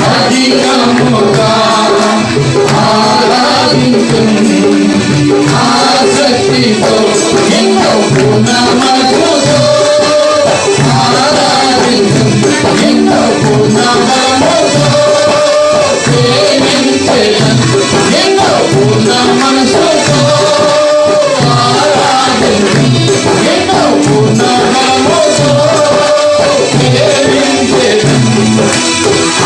అధికముగా ఆరాధించును ఆసక్తితో ఎన్నో పూర్ణమగుతో ఆరాధించును ఎన్నో పూర్ణమగుతో ప్రేమించెదను ఎన్నో పూర్ణ మనసుతో ఆరాధించును ఎన్నో పూర్ణమగుతో ప్రేమించెదను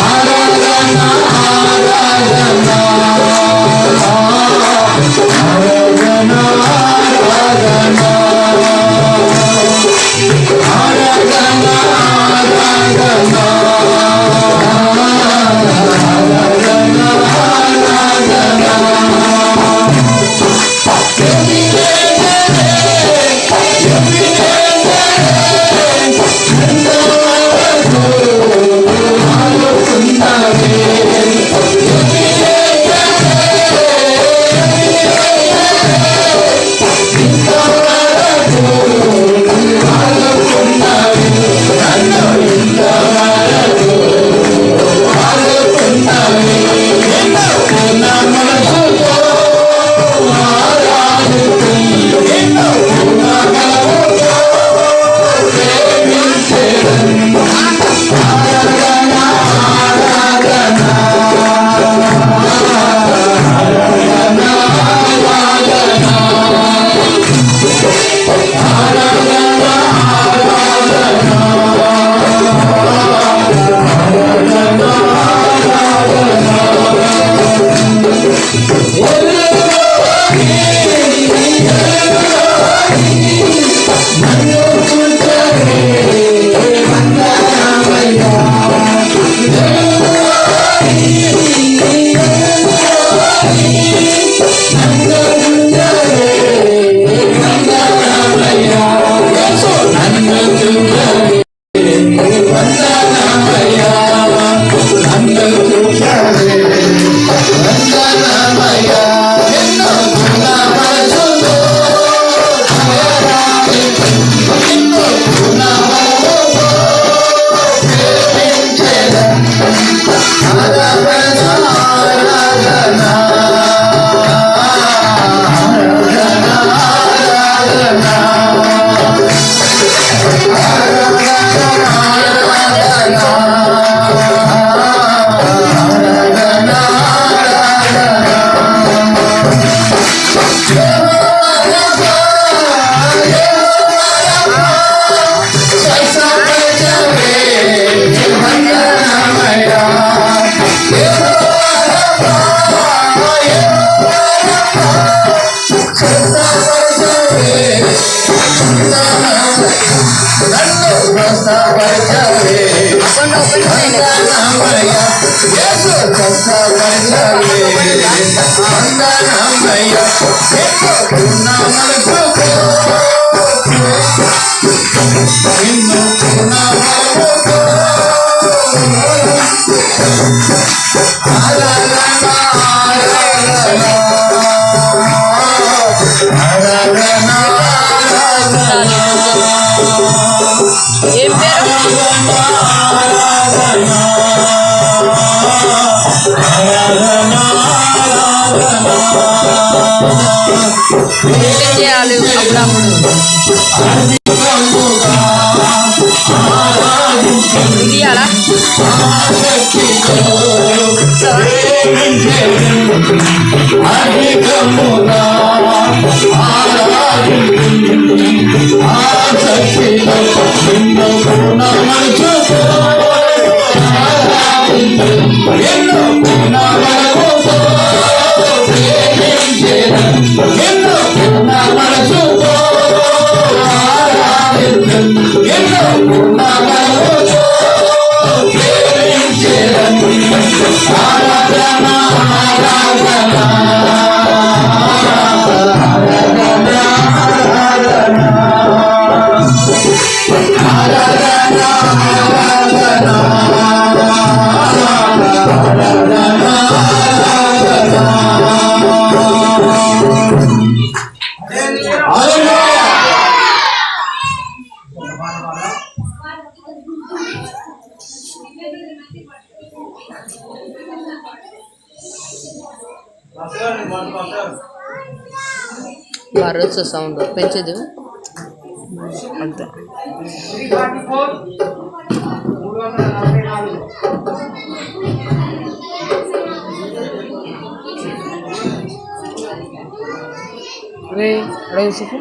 ఆరాధన ఆరాధన ఆరాధన ఆరాధన ఆరాధన భరోసా సౌండ్ పెంచదు అంతే. రే అడగసుకు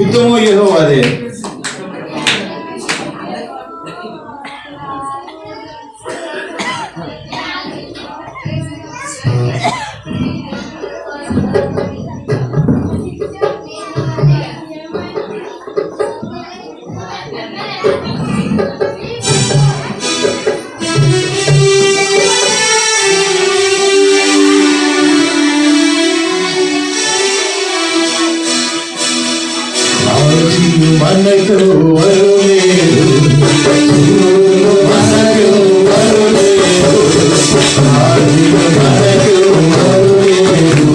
యుద్ధము యెహోవాదే. మనకు వరులేదు, మనకు వరులేదు, మనకు వరులేదు,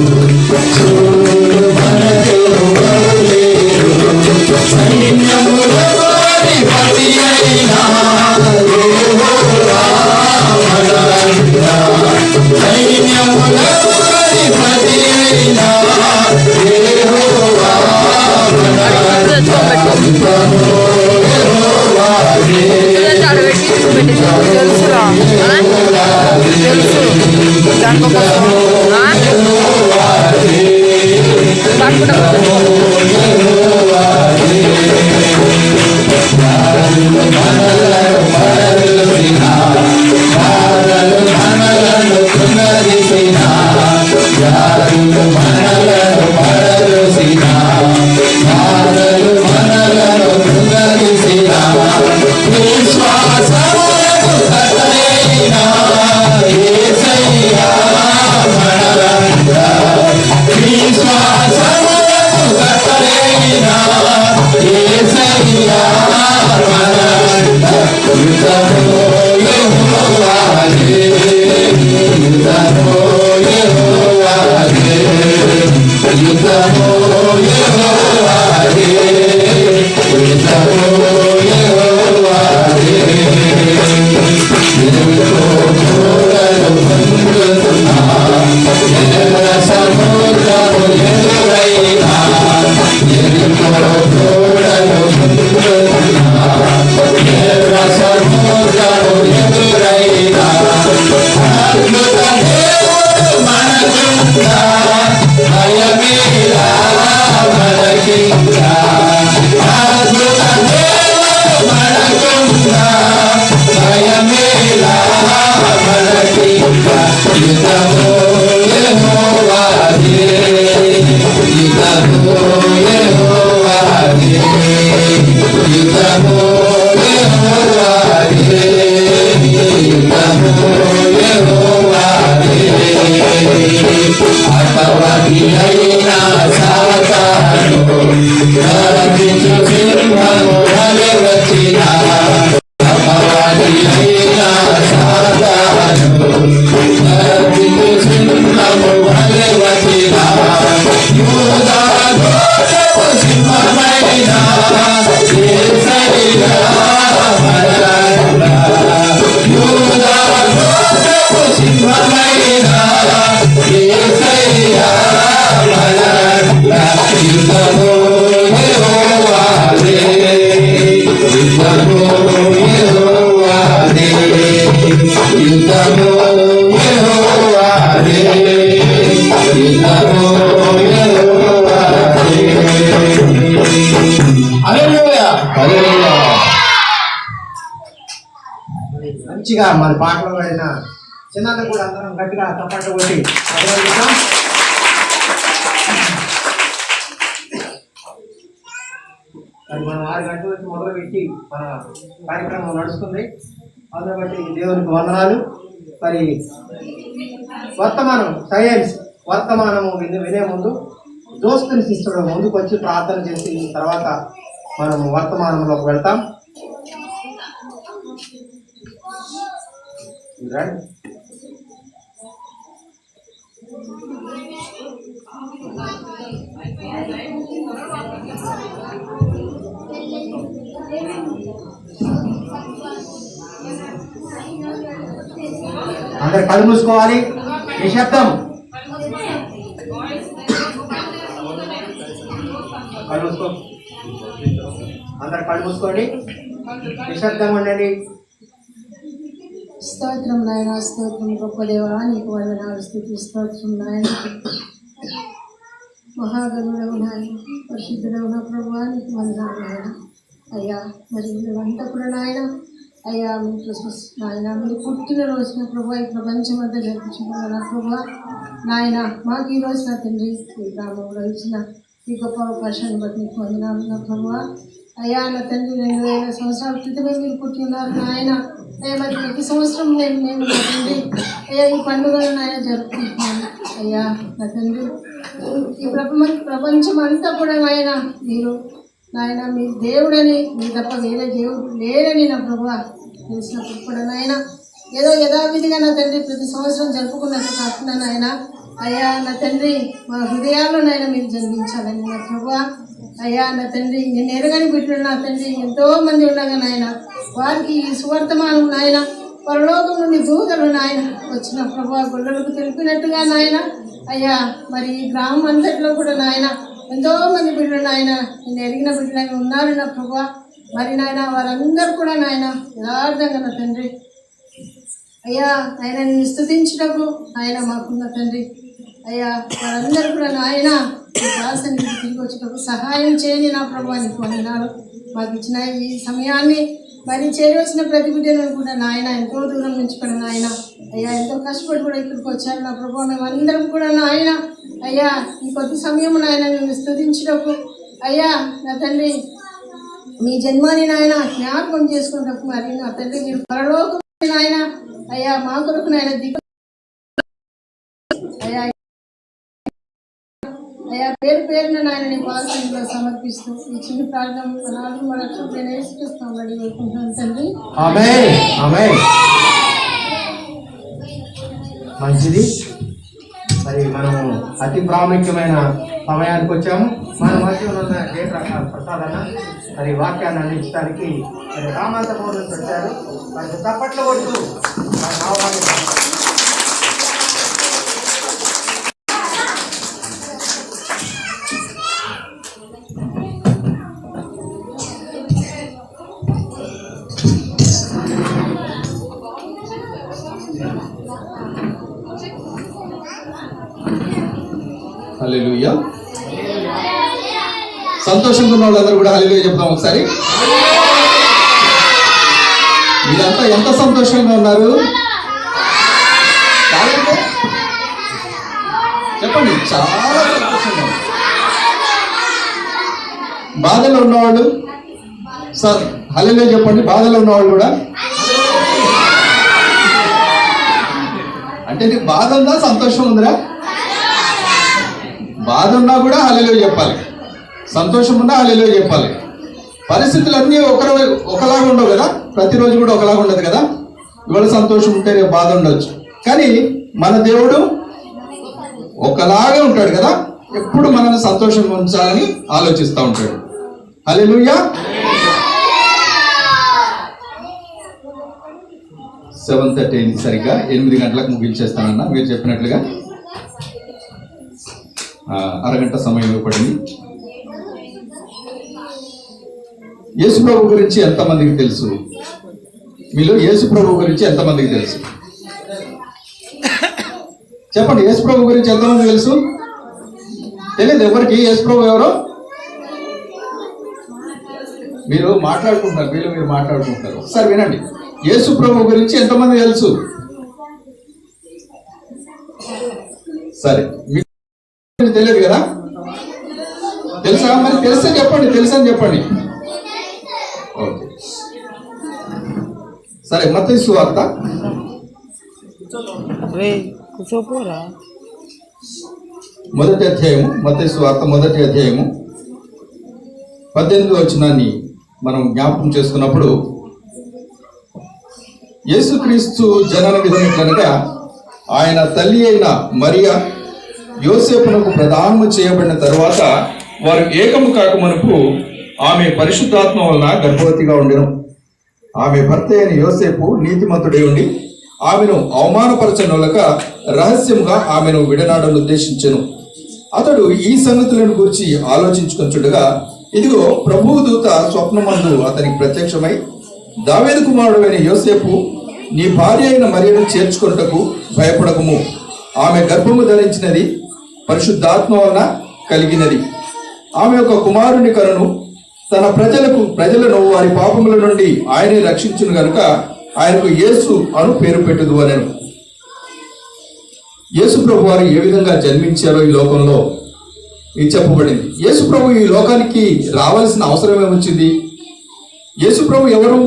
మనకు వరులేదు. సైన్యములకు అధిపతి అయిన యెహోవా మనలంట. సైన్యములకు అధిపతి అయిన యెహోవా తెలుసురా తెలుసు మంచిగా మన పాటలో పడిన చిన్నది కూడా అందరం గట్టిగా తప్పట్టు కొట్టి అది మనం 6 గంటల నుంచి మొదలుపెట్టి మన కార్యక్రమం నడుస్తుంది. అందులో బట్టి దేవునికి వందనాలు. మరి వర్తమానం సైన్స్ వర్తమానము వినే ముందు దోస్తుని శిష్యుడు ముందుకు వచ్చి ప్రార్థన చేసి తర్వాత మనము వర్తమానంలోకి వెళ్తాం. రండి. అందరు కళ్ళు మూసుకోవాలి. నిశ్శబ్దం. కళ్ళు మూసుకో. అందరు కళ్ళు మూసుకోండి. నిశ్శబ్దంగా ఉండండి. స్తోత్రం నాయన, స్తోత్రం గొప్ప దేవా, నీకు వందనాలు, స్తుతి స్తోత్రం నాయన. మహాగణుడవు నాయన, పరిశుద్ధుడవు నా ప్రభువా, నీకు వందనాలు నాయన. అయ్యా మరి మీరంతా కూడా నాయన, అయ్యా మీ క్రిస్మస్ నాయన, మీరు పుట్టిన రోజున ప్రభు ఈ ప్రపంచం అంతా జరుపుకుంటున్నారు నా ప్రభువా నాయన. మాకు ఈ రోజు నా తండ్రి ఈ గ్రామంలో ఇచ్చిన ఈ గొప్ప అవకాశాన్ని బట్టి నీకు వందనాలు నా ప్రభువా. అయ్యా నా తండ్రి 2000 సంవత్సరాల క్రితమే మీరు పుట్టి ఉన్నారు నాయన. అయ్యా మరి ప్రతి సంవత్సరం మేము నా తండ్రి అయ్యా ఈ పండుగలను ఆయన జరుపుకుంటున్నాను. అయ్యా నా తండ్రి ఈ ప్రపంచం అంతా కూడా నాయన మీరు నాయన మీ దేవుడని, మీ తప్ప వేరే దేవుడు లేరని నా ప్రభువా తెలిసినప్పుడు కూడా నాయన ఏదో యథావిధిగా నా తండ్రి ప్రతి సంవత్సరం జరుపుకున్నట్టు కాకుండా నాయన అయ్యా నా తండ్రి మా హృదయాల్లో నాయన మీరు జన్మించాలని నా ప్రభువా. అయ్యా నా తండ్రి నేను ఎరగని బిడ్డలు నా తండ్రి ఎంతో మంది ఉండగా నాయన వారికి ఈ సువర్తమానం నాయన పరలోకం నుండి దూతలు నాయన వచ్చిన ప్రభువా గొల్లలకు తెలిపినట్టుగా నాయన అయ్యా మరి ఈ గ్రామం అంతట్లో కూడా నాయన ఎంతో మంది బిడ్డలు నాయన నేను ఎరిగిన బిడ్డలు ఉన్నారు నా ప్రభువా. మరి నాయన వారందరూ కూడా నాయన యథార్థంగా నా తండ్రి అయ్యా ఆయన నేను స్తుతించినప్పుడు ఆయన మాకున్న తండ్రి అయ్యా వారందరూ కూడా నాయన ఈ దాసానికి తిరిగి వచ్చేటప్పుడు సహాయం చేయని నా ప్రభువా నీకు వందనాలు. మాకు ఇచ్చిన ఈ సమయాన్ని మరి చేరవలసిన ప్రతి బిడ్డను కూడా నాయన ఎంతో దూరం నుంచి కూడా నాయన అయ్యా ఎంతో కష్టపడి కూడా ఇక్కడికి వచ్చారు నా ప్రభువా. మేమందరం కూడా నాయన అయ్యా ఈ కొద్ది సమయం నాయన నేను స్తుతించినప్పుడు అయ్యా నా తండ్రి మీ జన్మాని నాయన జ్ఞాపకం చేసుకున్నప్పుడు మరి నా తండ్రి మీరు పరలోకం నాయన అయ్యా మా కొరకు నాయన దిగు అయ్యా అయ్యా పేరున నాయన నీ పాదసన్నిధిలో సమర్పిస్తూ ఈ చిన్న ప్రార్థన అనాథం మన రక్షకుడైన యేసుక్రీస్తు అడిగి వేడుకుంటున్నాను తండ్రి. ఆమేన్. ఆమేన్. మంచిది. మరి మనము అతి ప్రాముఖ్యమైన సమయానికి వచ్చాము. మన మధ్య ఉన్న ప్రసాద్ అన్న మరి వాక్యాన్ని అందించడానికి మరి రామాంత పౌరులు పెట్టారు. మరి తప్పట్లో కొడుతూ హల్లెలూయా. సంతోషంగా ఉన్న వాళ్ళందరూ కూడా హల్లెలూయా చెప్తాం ఒకసారి. మీరంతా ఎంత సంతోషంగా ఉన్నారు చెప్పండి. చాలా సంతోషంగా. బాధలో ఉన్నవాళ్ళు సార్ హల్లెలూయా చెప్పండి. బాధలో ఉన్నవాళ్ళు కూడా అంటే నీకు బాధ ఉందా సంతోషం ఉందిరా? బాధ ఉన్నా కూడా హల్లెలూయా చెప్పాలి, సంతోషం ఉన్నా హల్లెలూయా చెప్పాలి. పరిస్థితులన్నీ ఒకలాగా ఉండవు కదా, ప్రతిరోజు కూడా ఒకలాగా ఉండదు కదా. ఇవాళ సంతోషం ఉంటే రేపు బాధ ఉండొచ్చు, కానీ మన దేవుడు ఒకలాగే ఉంటాడు కదా. ఎప్పుడు మనల్ని సంతోషంగా ఉంచాలని ఆలోచిస్తూ ఉంటాడు. హల్లెలూయా. 7:30 సరిగ్గా 8 గంటలకు ముగించేస్తానన్నా మీరు చెప్పినట్లుగా. అరగంట సమయం ఇవ్వబడింది. యేసు ప్రభు గురించి ఎంతమందికి తెలుసు? మీలో యేసు ప్రభు గురించి ఎంతమందికి తెలుసు? చెప్పండి. యేసు ప్రభు గురించి ఎంతమంది తెలుసు? తెలియదు ఎవరికి యేసు ప్రభు ఎవరో? మీరు మాట్లాడుకుంటారు, మీరు మాట్లాడుకుంటారు. ఒకసారి వినండి. యేసు ప్రభు గురించి ఎంతమంది తెలుసు? సరే, మీకు తెలియదు కదా? తెలుసా? మరి తెలిస్తే చెప్పండి, తెలుసని చెప్పండి. ఓకే, సరే. మత్తయి సువార్త మొదటి అధ్యాయము, మత్తయి సువార్త మొదటి అధ్యాయము 18వ వచనాన్ని మనం జ్ఞాపకం చేసుకున్నప్పుడు, యేసుక్రీస్తు జనన విధం ఎట్లనగా ఆయన తల్లి అయిన మరియా యోసేపునకు ప్రదానము చేయబడిన తరువాత వారు ఏకము కాకమునుపు ఆమె పరిశుద్ధాత్మ వలన గర్భవతిగా ఉండెను. ఆమె భర్త అయిన యోసేపు నీతిమంతుడై ఉండి ఆమెను అవమానపరచనొలక రహస్యముగా ఆమెను విడనాడను ఉద్దేశించెను. అతడు ఈ సంగతులను గురించి ఆలోచించుకొంచుండగా ఇదిగో ప్రభువు దూత స్వప్నమందు అతనికి ప్రత్యక్షమై, దావీదు కుమారుడైన యోసేపు, నీ భార్య అయిన మరియను చేర్చుకొనుటకు భయపడకుము. ఆమె గర్భము ధరించినది పరిశుద్ధాత్మ వలన కలిగినది. ఆమె ఒక కుమారుని కనును. తన ప్రజలను వారి పాపముల నుండి ఆయనే రక్షించును గనుక ఆయనకు యేసు అను పేరు పెట్టుదు అనెను. యేసు ప్రభు వారు ఏ విధంగా జన్మించారో ఈ లోకంలో ఇది చెప్పబడింది. యేసు ప్రభు ఈ లోకానికి రావాల్సిన అవసరం ఏమొచ్చింది? యేసు ప్రభు ఎవరు?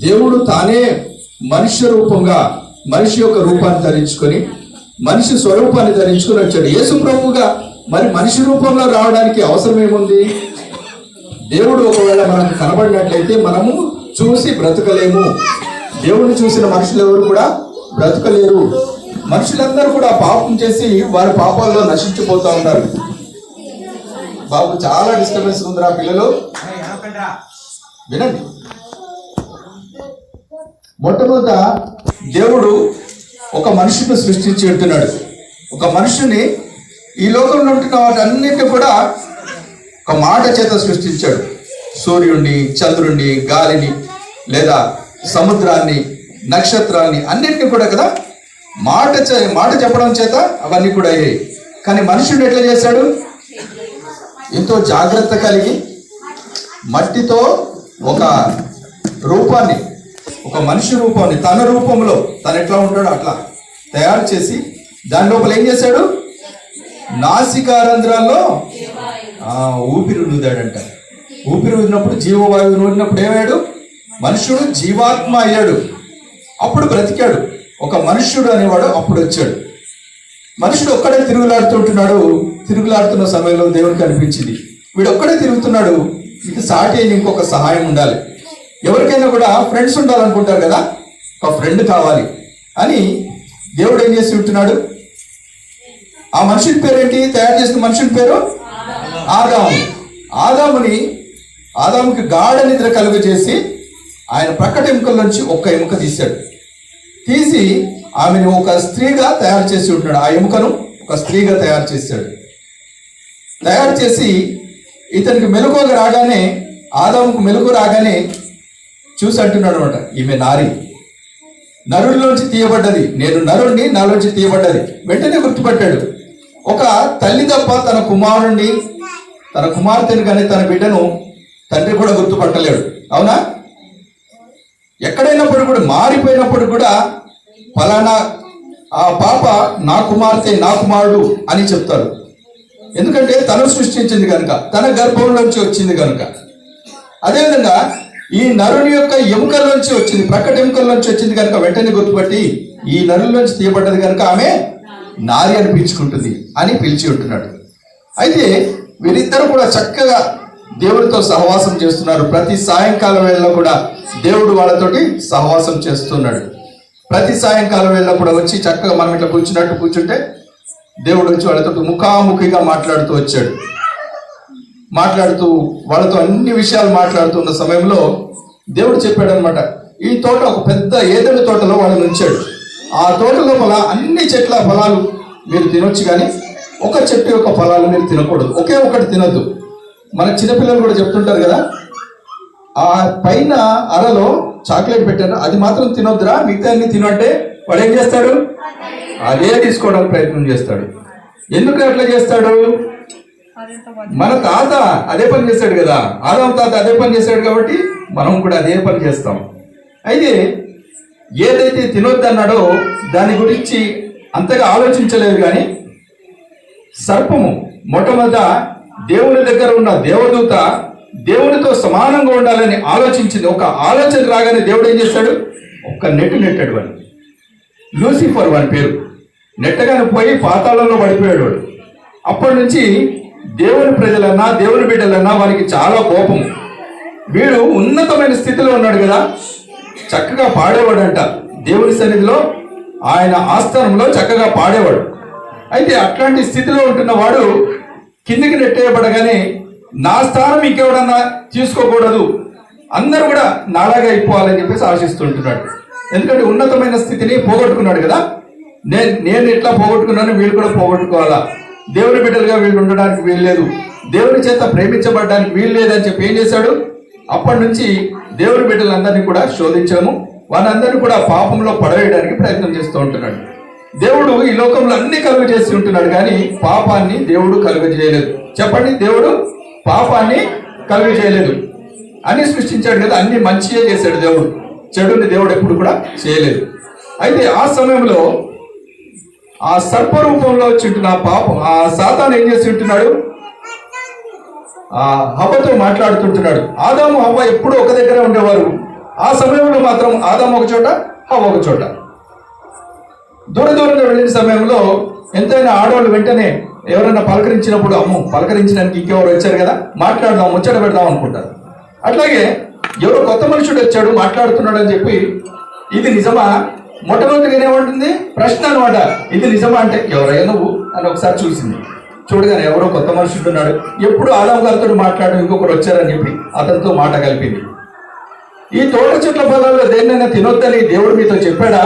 దేవుడు తానే మనుష్య రూపంగా మనిషి యొక్క రూపాన్ని ధరించుకొని మనిషి స్వరూపాన్ని ధరించుకొని వచ్చాడు. యేసు ప్రభువుగా మరి మనిషి రూపంలో రావడానికి అవసరం ఏముంది? దేవుడు ఒకవేళ మనకు కనబడినట్లయితే మనము చూసి బ్రతకలేము. దేవుడిని చూసిన మనుషులు ఎవరు కూడా బ్రతకలేరు. మనుషులందరూ కూడా పాపం చేసి వారి పాపాల్లో నశించిపోతూ ఉన్నారు. బాబు చాలా డిస్టర్బెన్స్ ఉందిరా పిల్లలు, వినండి. మొట్టమొదట దేవుడు ఒక మనిషిని సృష్టించి ఉంటున్నాడు. ఒక మనుషుని ఈ లోకంలో ఉంటున్న వాటన్నిటిని కూడా ఒక మాట చేత సృష్టించాడు. సూర్యుడిని, చంద్రుడిని, గాలిని, లేదా సముద్రాన్ని, నక్షత్రాన్ని, అన్నిటిని కూడా కదా మాట చెప్పడం చేత అవన్నీ కూడా అయ్యాయి. కానీ మనుషుడు ఎట్లా చేశాడు? ఎంతో జాగ్రత్త కలిగి మట్టితో ఒక రూపాన్ని, ఒక మనిషి రూపాన్ని తన రూపంలో తను ఎట్లా ఉంటాడో అట్లా తయారు చేసి దాని లోపల ఏం చేశాడు? నాసికారంధ్రాల్లో ఊపిరి ఊదాడంట. ఊపిరి ఊదినప్పుడు, జీవవాయువు ఊదినప్పుడు ఏమయ్యాడు? మనుషుడు జీవాత్మ అయ్యాడు. అప్పుడు బ్రతికాడు. ఒక మనుష్యుడు అనేవాడు అప్పుడు వచ్చాడు. మనుషుడు ఒక్కడే తిరుగులాడుతున్న సమయంలో దేవునికి అనిపించింది, వీడు ఒక్కడే తిరుగుతున్నాడు, ఇది సాటి అయిన ఇంకొక సహాయం ఉండాలి. ఎవరికైనా కూడా ఫ్రెండ్స్ ఉండాలనుకుంటారు కదా, ఒక ఫ్రెండ్ కావాలి అని దేవుడు ఏం చేసి ఉంటున్నాడు? ఆ మనుషుని పేరేంటి? తయారు చేసిన మనుషుని పేరు ఆదాము. ఆదాముకి గాఢ నిద్ర కలుగజేసి ఆయన ప్రక్కట ఎముకల్లోంచి ఒక్క ఎముక తీశాడు. తీసి ఆమెను ఒక స్త్రీగా తయారు చేసి ఉంటున్నాడు. ఆ ఎముకను ఒక స్త్రీగా తయారు చేశాడు. తయారు చేసి ఇతనికి మెలకువగా రాగానే, ఆదాముకు మెలకు రాగానే చూసి అంటున్నాడు అనమాట, ఈమె నారి, నరుడిలోంచి తీయబడ్డది, నేను నరుడిని, నాలోంచి తీయబడ్డది. వెంటనే గుర్తుపట్టాడు. ఒక తల్లి తప్ప తన కుమార్తెను కానీ తన బిడ్డను తండ్రి కూడా గుర్తుపట్టలేడు. అవునా? ఎక్కడైనప్పుడు కూడా, మారిపోయినప్పుడు కూడా ఫలానా ఆ పాప నా కుమార్తె, నా కుమారుడు అని చెప్తారు. ఎందుకంటే తను సృష్టించింది కనుక, తన గర్భంలోంచి వచ్చింది కనుక. అదేవిధంగా ఈ నరుని యొక్క ఎముకల్లోంచి వచ్చింది, ప్రక్కట ఎముకల్లోంచి వచ్చింది కనుక వెంటనే గుర్తుపట్టి ఈ నరుల్లోంచి తీయబడ్డది కనుక ఆమె నారి అని పిలుచుకుంటుంది అని పిలిచి ఉంటున్నాడు. అయితే వీరిద్దరు కూడా చక్కగా దేవుడితో సహవాసం చేస్తున్నారు. ప్రతి సాయంకాలం వేళలో కూడా దేవుడు వాళ్ళతోటి సహవాసం చేస్తున్నాడు. ప్రతి సాయంకాలం వేళలో కూడా వచ్చి చక్కగా మనం ఇట్లా కూర్చుంటే దేవుడు వచ్చి వాళ్ళతో ముఖాముఖిగా మాట్లాడుతూ వచ్చాడు. మాట్లాడుతూ వాళ్ళతో అన్ని విషయాలు మాట్లాడుతున్న సమయంలో దేవుడు చెప్పాడు అనమాట, ఈ తోట ఒక పెద్ద ఏదైనా తోటలో వాళ్ళని ఉంచాడు. ఆ తోట లోపల అన్ని చెట్ల ఫలాలు మీరు తినొచ్చు, కానీ ఒక చెట్టు యొక్క ఫలాలు మీరు తినకూడదు, ఒకే ఒకటి తినొద్దు. మన చిన్నపిల్లలు కూడా చెప్తుంటారు కదా, ఆ పైన అరలో చాక్లెట్ పెట్టారు, అది మాత్రం తినొద్దురా, మిగతా అన్ని తినంటే వాడు ఏం చేస్తాడు? అదే తీసుకోవడానికి ప్రయత్నం చేస్తాడు. ఎందుకు అట్లా చేస్తాడు? మన తాత అదే పని చేశాడు కదా, ఆదాము తాత అదే పని చేశాడు కాబట్టి మనం కూడా అదే పని చేస్తాం. అయితే ఏదైతే తినొద్దన్నాడో దాని గురించి అంతగా ఆలోచించలేదు. కానీ సర్పము మొట్టమొదట దేవుని దగ్గర ఉన్న దేవదూత దేవునితో సమానంగా ఉండాలని ఆలోచించింది. ఒక ఆలోచన రాగానే దేవుడు ఏం చేశాడు? ఒక్క నెట్టాడు వాడు. లూసిఫర్ వాడి పేరు. నెట్టగానే పోయి పాతాళంలో పడిపోయాడు వాడు. అప్పటి నుంచి దేవుని ప్రజలన్నా, దేవుని బిడ్డలన్నా వారికి చాలా కోపం. వీడు ఉన్నతమైన స్థితిలో ఉన్నాడు కదా, చక్కగా పాడేవాడంట. దేవుని సన్నిధిలో, ఆయన ఆస్థానంలో చక్కగా పాడేవాడు. అయితే అట్లాంటి స్థితిలో ఉంటున్న వాడు కిందికి నెట్టేయబడగానే నా స్థానం ఇంకెవడన్నా తీసుకోకూడదు అందరూ కూడా నాలాగా అయిపోవాలని చెప్పేసి ఆశిస్తుంటున్నాడు. ఎందుకంటే ఉన్నతమైన స్థితిని పోగొట్టుకున్నాడు కదా. నేను ఎట్లా పోగొట్టుకున్నాను, వీళ్ళు కూడా పోగొట్టుకోవాలా, దేవుని బిడ్డలుగా వీళ్ళు ఉండడానికి వీలు లేదు, దేవుని చేత ప్రేమించబడడానికి వీలు లేదని చెప్పి ఏం చేశాడు, అప్పటి నుంచి దేవుని బిడ్డలందరినీ కూడా శోధించాము, వాళ్ళందరినీ కూడా పాపంలో పడవేయడానికి ప్రయత్నం చేస్తూ ఉంటున్నాడు. దేవుడు ఈ లోకంలో అన్ని కలుగ చేసి ఉంటున్నాడు, కానీ పాపాన్ని దేవుడు కలుగ చేయలేదు. చెప్పండి, దేవుడు పాపాన్ని కలుగ చేయలేదు. అన్ని సృష్టించాడు కదా, అన్ని మంచిగా చేశాడు దేవుడు, చెడుని దేవుడు ఎప్పుడు కూడా చేయలేదు. అయితే ఆ సమయంలో ఆ సర్పరూపంలో వచ్చింటున్న పాపం ఆ సాతాను ఏం చేసి ఉంటున్నాడు, ఆ హవ్వతో మాట్లాడుతుంటున్నాడు. ఆదాము హవ్వ ఎప్పుడు ఒక దగ్గర ఉండేవారు. ఆ సమయంలో మాత్రం ఆదాము ఒక చోట, హవ్వ ఒక చోట. దూరంగా వెళ్ళిన సమయంలో ఎంతైనా ఆడవాళ్ళు వెంటనే ఎవరైనా పలకరించినప్పుడు, అమ్మో పలకరించడానికి ఇంకెవరు వచ్చారు కదా, మాట్లాడదాం, ముచ్చట పెడదాం అనుకుంటారు. అట్లాగే ఎవరో కొత్త మనుషుడు వచ్చాడు మాట్లాడుతున్నాడు అని చెప్పి ఇది నిజమా, మొట్టమొదటిగా ఏమంటుంది, ప్రశ్న అనమాట, ఇది నిజమా అంటే ఎవరయ్యా నువ్వు అని ఒకసారి చూసింది. చూడగానే ఎవరో కొత్త మనుషుడు ఉన్నాడు, ఎప్పుడు ఆదాము గారితో మాట్లాడు, ఇంకొకరు వచ్చారని చెప్పి అతనితో మాట కలిపింది. ఈ తోట చెట్ల ఫలాల్లో దేన్నైనా తినొద్దని దేవుడు మీతో చెప్పాడా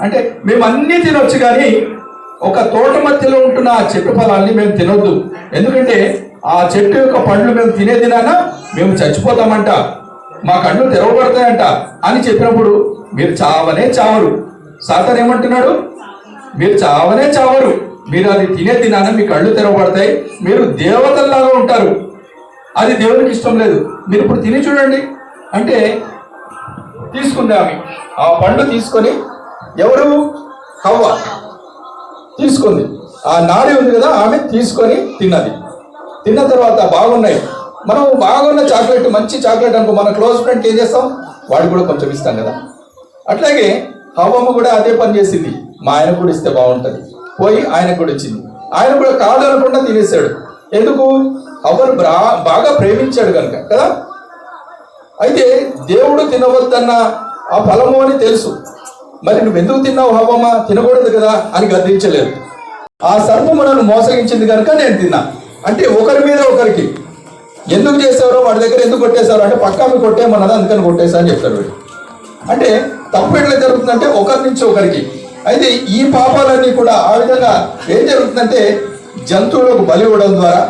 అంటే, మేము అన్నీ తినొచ్చు, కానీ ఒక తోట మధ్యలో ఉంటున్న ఆ చెట్టు ఫలాల్ని మేము తినొద్దు, ఎందుకంటే ఆ చెట్టు యొక్క పండ్లు మేము తినే తినానా మేము చచ్చిపోతామంట, మా కళ్ళు తెరవబడతాయంట అని చెప్పినప్పుడు మీరు చావనే చావరు. సాతాను ఏమంటున్నాడు, మీరు చావనే చావరు, మీరు అది తినే తినానా మీ కళ్ళు తెరవబడతాయి, మీరు దేవతల్లాగా ఉంటారు, అది దేవునికి ఇష్టం లేదు, మీరు ఇప్పుడు తిని చూడండి అంటే తీసుకుంది ఆమె. ఆ పండు తీసుకొని, ఎవరు, హవ్వ తీసుకుంది. ఆ నాడి ఉంది కదా, ఆమె తీసుకొని తిన్నది. తిన్న తర్వాత బాగున్నాయి, మనం బాగున్న చాక్లెట్, మంచి చాక్లెట్ అనుకో, మన క్లోజ్ ఫ్రెండ్కి ఏం చేస్తాం, వాడికి కూడా కొంచెం ఇస్తాం కదా. అట్లాగే హవ్వమ్మ కూడా అదే పని చేసింది, మా ఆయన కూడా ఇస్తే బాగుంటుంది, పోయి ఆయనకు కూడా ఇచ్చింది. ఆయన కూడా కాదు అనకుండా తినేశాడు. ఎందుకు, హవ్వను బాగా ప్రేమించాడు కనుక కదా. అయితే దేవుడు తినవద్దన్న ఆ ఫలము అని తెలుసు, మరి నువ్వు ఎందుకు తిన్నావు హవ్వమ్మ, తినకూడదు కదా అని గద్దించలేదు. ఆ సర్పము నన్ను మోసగించింది కనుక నేను తిన్నా అంటే ఒకరి మీద ఒకరికి ఎందుకు చేశారో, వాడి దగ్గర ఎందుకు కొట్టేశారో అంటే పక్కా మీకు కొట్టేయమన్నది అందుకని కొట్టేశా అని చెప్తాడు వీడు. అంటే తప్పు ఎట్లా జరుగుతుందంటే ఒకరి నుంచి ఒకరికి. అయితే ఈ పాపాలన్నీ కూడా ఆ విధంగా ఏం జరుగుతుందంటే జంతువులకు బలి ఇవ్వడం ద్వారా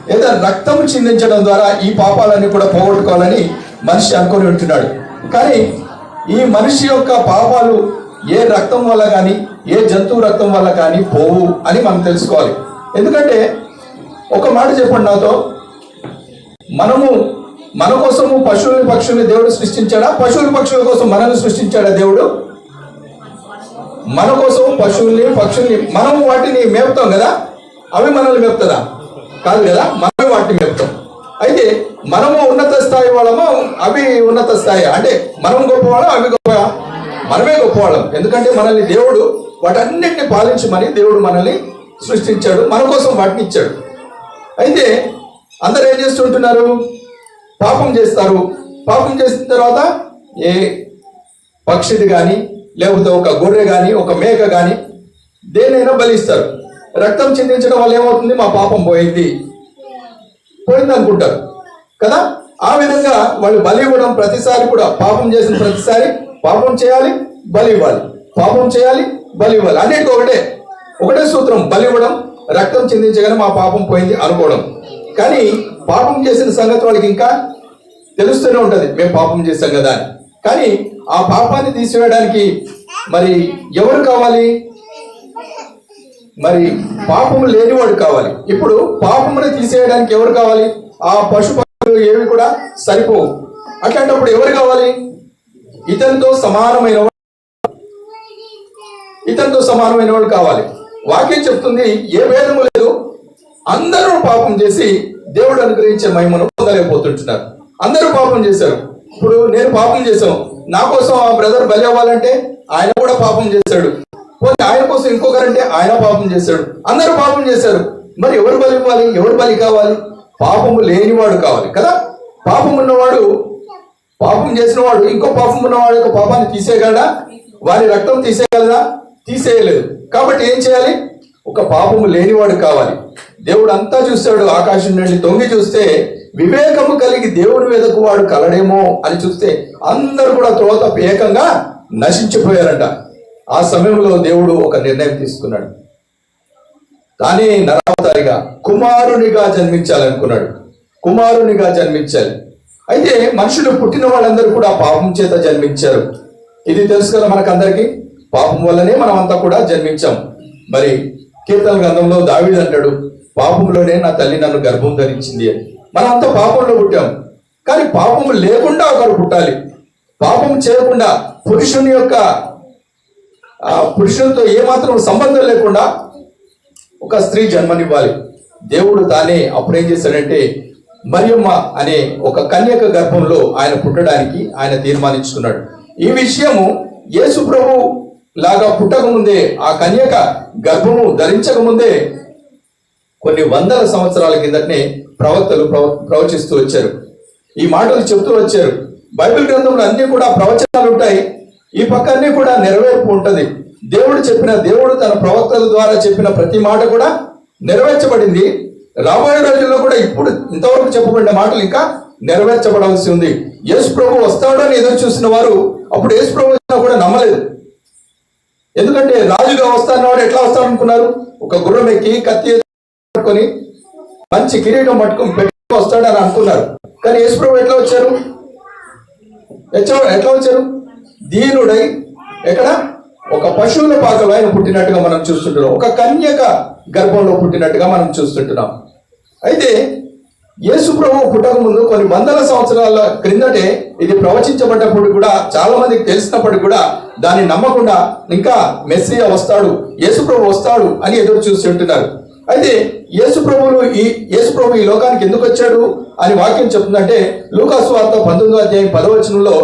లేదా రక్తం చిందించడం ద్వారా ఈ పాపాలన్నీ కూడా పోగొట్టుకోవాలని మనిషి అనుకొని ఉంటున్నాడు. కానీ ఈ మనిషి యొక్క పాపాలు ఏ రక్తం వల్ల కానీ ఏ జంతువు రక్తం వల్ల కానీ పోవు అని మనం తెలుసుకోవాలి. ఎందుకంటే ఒక మాట చెప్పండి నాతో, మనము మన కోసము పశువుల్ని పక్షుల్ని దేవుడు సృష్టించాడా, పశువుల పక్షుల కోసం మనల్ని సృష్టించాడా దేవుడు? మన కోసం పశువుల్ని పక్షుల్ని, మనము వాటిని మేపుతాం కదా, అవి మనల్ని మేపుతుందా? కాదు కదా, మనమే వాటిని మేపుతాం. అయితే మనము ఉన్నత స్థాయి వాళ్ళము, అవి ఉన్నత స్థాయి, అంటే మనం గొప్పవాళ్ళం, అవి గొప్ప, మనమే గొప్పవాళ్ళం. ఎందుకంటే మనల్ని దేవుడు వాటన్నిటిని పాలించమని దేవుడు మనల్ని సృష్టించాడు, మన కోసం వాటిని ఇచ్చాడు. అయితే అందరూ ఏం చేస్తుంటున్నారు, పాపం చేస్తారు. పాపం చేసిన తర్వాత ఏ పక్షిది కానీ లేకపోతే ఒక గొర్రె కానీ ఒక మేక కానీ దేనైనా బలిస్తారు. రక్తం చిందించడం వల్ల ఏమవుతుంది, మా పాపం పోయింది అనుకుంటారు కదా. ఆ విధంగా వాళ్ళు బలి ఇవ్వడం ప్రతిసారి కూడా, పాపం చేసిన ప్రతిసారి పాపం చేయాలి, బలి ఇవ్వాలి, పాపం చేయాలి, బలి ఇవ్వాలి, అన్నిటికీ ఒకటే సూత్రం, బలి ఇవ్వడం, రక్తం చిందించగానే మా పాపం పోయింది అనుకోవడం. కానీ పాపం చేసిన సంగతి వాళ్ళకి ఇంకా తెలుస్తూనే ఉంటుంది, మేము పాపం చేశాం కదా అని. కానీ ఆ పాపాన్ని తీసివేయడానికి మరి ఎవరు కావాలి, మరి పాపము లేనివాడు కావాలి. ఇప్పుడు పాపమును తీసేయడానికి ఎవరు కావాలి, ఆ పశుపక్షులు ఏవి కూడా సరిపోవు. అట్లాంటప్పుడు ఎవరు కావాలి, ఇతనితో సమానమైన వాడు కావాలి. వాక్యం చెప్తుంది, ఏ భేదము లేదు, అందరూ పాపం చేసి దేవుడు అనుగ్రహించే మహిమను పొందలేకపోతుంటున్నారు. అందరూ పాపం చేశారు. ఇప్పుడు నేను పాపం చేశాను, నా కోసం ఆ బ్రదర్ బలి అవ్వాలంటే ఆయన కూడా పాపం చేశాడు, ఆయన కోసం ఇంకొకరంటే ఆయన పాపం చేశాడు, అందరూ పాపం చేశారు. మరి ఎవరు బలి ఇవ్వాలి, ఎవరు బలి కావాలి? పాపము లేనివాడు కావాలి కదా. పాపం ఉన్నవాడు, పాపం చేసిన వాడు ఇంకో పాపం ఉన్నవాడు యొక్క పాపాన్ని తీసేయగలడా? వారి రక్తం తీసేయగలదా? తీసేయలేదు. కాబట్టి ఏం చేయాలి, ఒక పాపము లేనివాడు కావాలి. దేవుడు అంతా చూస్తాడు, ఆకాశం నుండి తొంగి చూస్తే వివేకము కలిగి దేవుని మీదకు వాడు కలడేమో అని చూస్తే అందరూ కూడా త్రోత ఏకంగా నశించిపోయారంట. ఆ సమయంలో దేవుడు ఒక నిర్ణయం తీసుకున్నాడు. తానే నరావతారిగా కుమారునిగా జన్మించాలనుకున్నాడు. కుమారునిగా జన్మించాలి. అయితే మనుషులు పుట్టిన వాళ్ళందరూ కూడా పాపం చేత జన్మించారు. ఇది తెలుసు కదా మనకందరికీ. పాపం వల్లనే మనం అంతా కూడా జన్మించాం. మరి కీర్తన గ్రంథంలో దావీదు అంటాడు, పాపంలోనే నా తల్లి నన్ను గర్భం ధరించింది అని. మనం అంతా పాపంలో పుట్టాం. కానీ పాపం లేకుండా ఒకరు పుట్టాలి. పాపం చేయకుండా పురుషునితో ఏమాత్రం సంబంధం లేకుండా ఒక స్త్రీ జన్మనివ్వాలి. దేవుడు తానే అప్పుడేం చేశాడంటే మరియమ్మ అనే ఒక కన్యక గర్భంలో ఆయన పుట్టడానికి ఆయన తీర్మానించుకున్నాడు. ఈ విషయము యేసు ప్రభు లాగా పుట్టకముందే, ఆ కన్యక గర్భము ధరించకముందే కొన్ని వందల సంవత్సరాల కిందటనే ప్రవక్తలు ప్రవచిస్తూ వచ్చారు. ఈ మాటలు చెప్తూ వచ్చారు. బైబిల్ గ్రంథంలో అన్ని కూడా ప్రవచనాలు ఉంటాయి. ఈ పక్క అన్ని కూడా నెరవేర్పు ఉంటుంది. దేవుడు తన ప్రవక్తల ద్వారా చెప్పిన ప్రతి మాట కూడా నెరవేర్చబడింది. రాబోయే రోజుల్లో కూడా ఇప్పుడు ఇంతవరకు చెప్పబడిన మాటలు ఇంకా నెరవేర్చబడాల్సి ఉంది. యేసు ప్రభు వస్తాడని ఎదురు చూసిన వారు అప్పుడు యేసు ప్రభు వచ్చినా కూడా నమ్మలేదు. ఎందుకంటే రాజుగా వస్తానవాడు ఎట్లా వస్తాడనుకున్నారు? ఒక గుర్రం ఎక్కి కత్తి పట్టుకొని మంచి కిరీటం పట్టుకొని పెట్టి వస్తాడని అనుకున్నారు. కానీ యేసు ప్రభు ఎట్లా వచ్చారు? దీనుడై ఎక్కడ ఒక పశువుల పాకలో ఆయన పుట్టినట్టుగా మనం చూస్తుంటున్నాం. ఒక కన్యక గర్భంలో పుట్టినట్టుగా మనం చూస్తుంటున్నాం. అయితే యేసు ప్రభు పుట్టక ముందు కొన్ని వందల సంవత్సరాల క్రిందటే ఇది ప్రవచించబడ్డప్పుడు కూడా చాలా మందికి తెలిసినప్పటికీ కూడా దాన్ని నమ్మకుండా ఇంకా మెస్సియా వస్తాడు, యేసు ప్రభు వస్తాడు అని ఎదురు చూస్తుంటున్నారు. అయితే యేసు ప్రభు ఈ లోకానికి ఎందుకు వచ్చాడు అని వాక్యం చెప్తుందంటే లూకాసు వార్త 19:10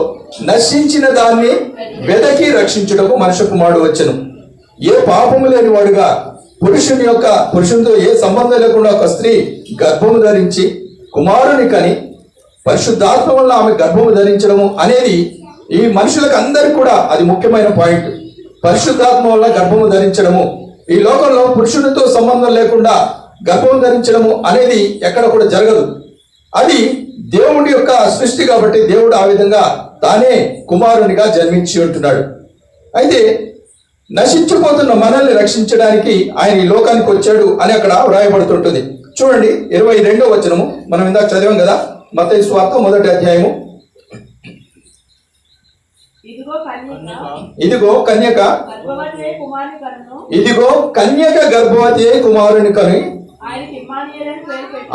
నశించిన దాన్ని వెదకి రక్షించుటకు మనుష్య కుమారుడు వచ్చెను. ఏ పాపము లేని వాడుగా పురుషునితో ఏ సంబంధం లేకుండా ఒక స్త్రీ గర్భము ధరించి కుమారుని కని పరిశుద్ధాత్మ వల్ల ఆమె గర్భము ధరించడము అనేది ఈ మనుషులకు అందరికీ కూడా అది ముఖ్యమైన పాయింట్. పరిశుద్ధాత్మ వల్ల గర్భము ధరించడము, ఈ లోకంలో పురుషునితో సంబంధం లేకుండా గర్భం ధరించడము అనేది ఎక్కడ కూడా జరగదు. అది దేవుడి యొక్క సృష్టి కాబట్టి దేవుడు ఆ విధంగా తానే కుమారునిగా జన్మించి ఉంటున్నాడు. అయితే నశించిపోతున్న మనల్ని రక్షించడానికి ఆయన ఈ లోకానికి వచ్చాడు అని అక్కడ వ్రాయబడుతుంటుంది. చూడండి 22వ వచనము, మనం ఇందాక చదివాం కదా, మత్తయి సువార్త 1వ అధ్యాయము. ఇదిగో కన్యక గర్భవతి అయి కుమారుని కని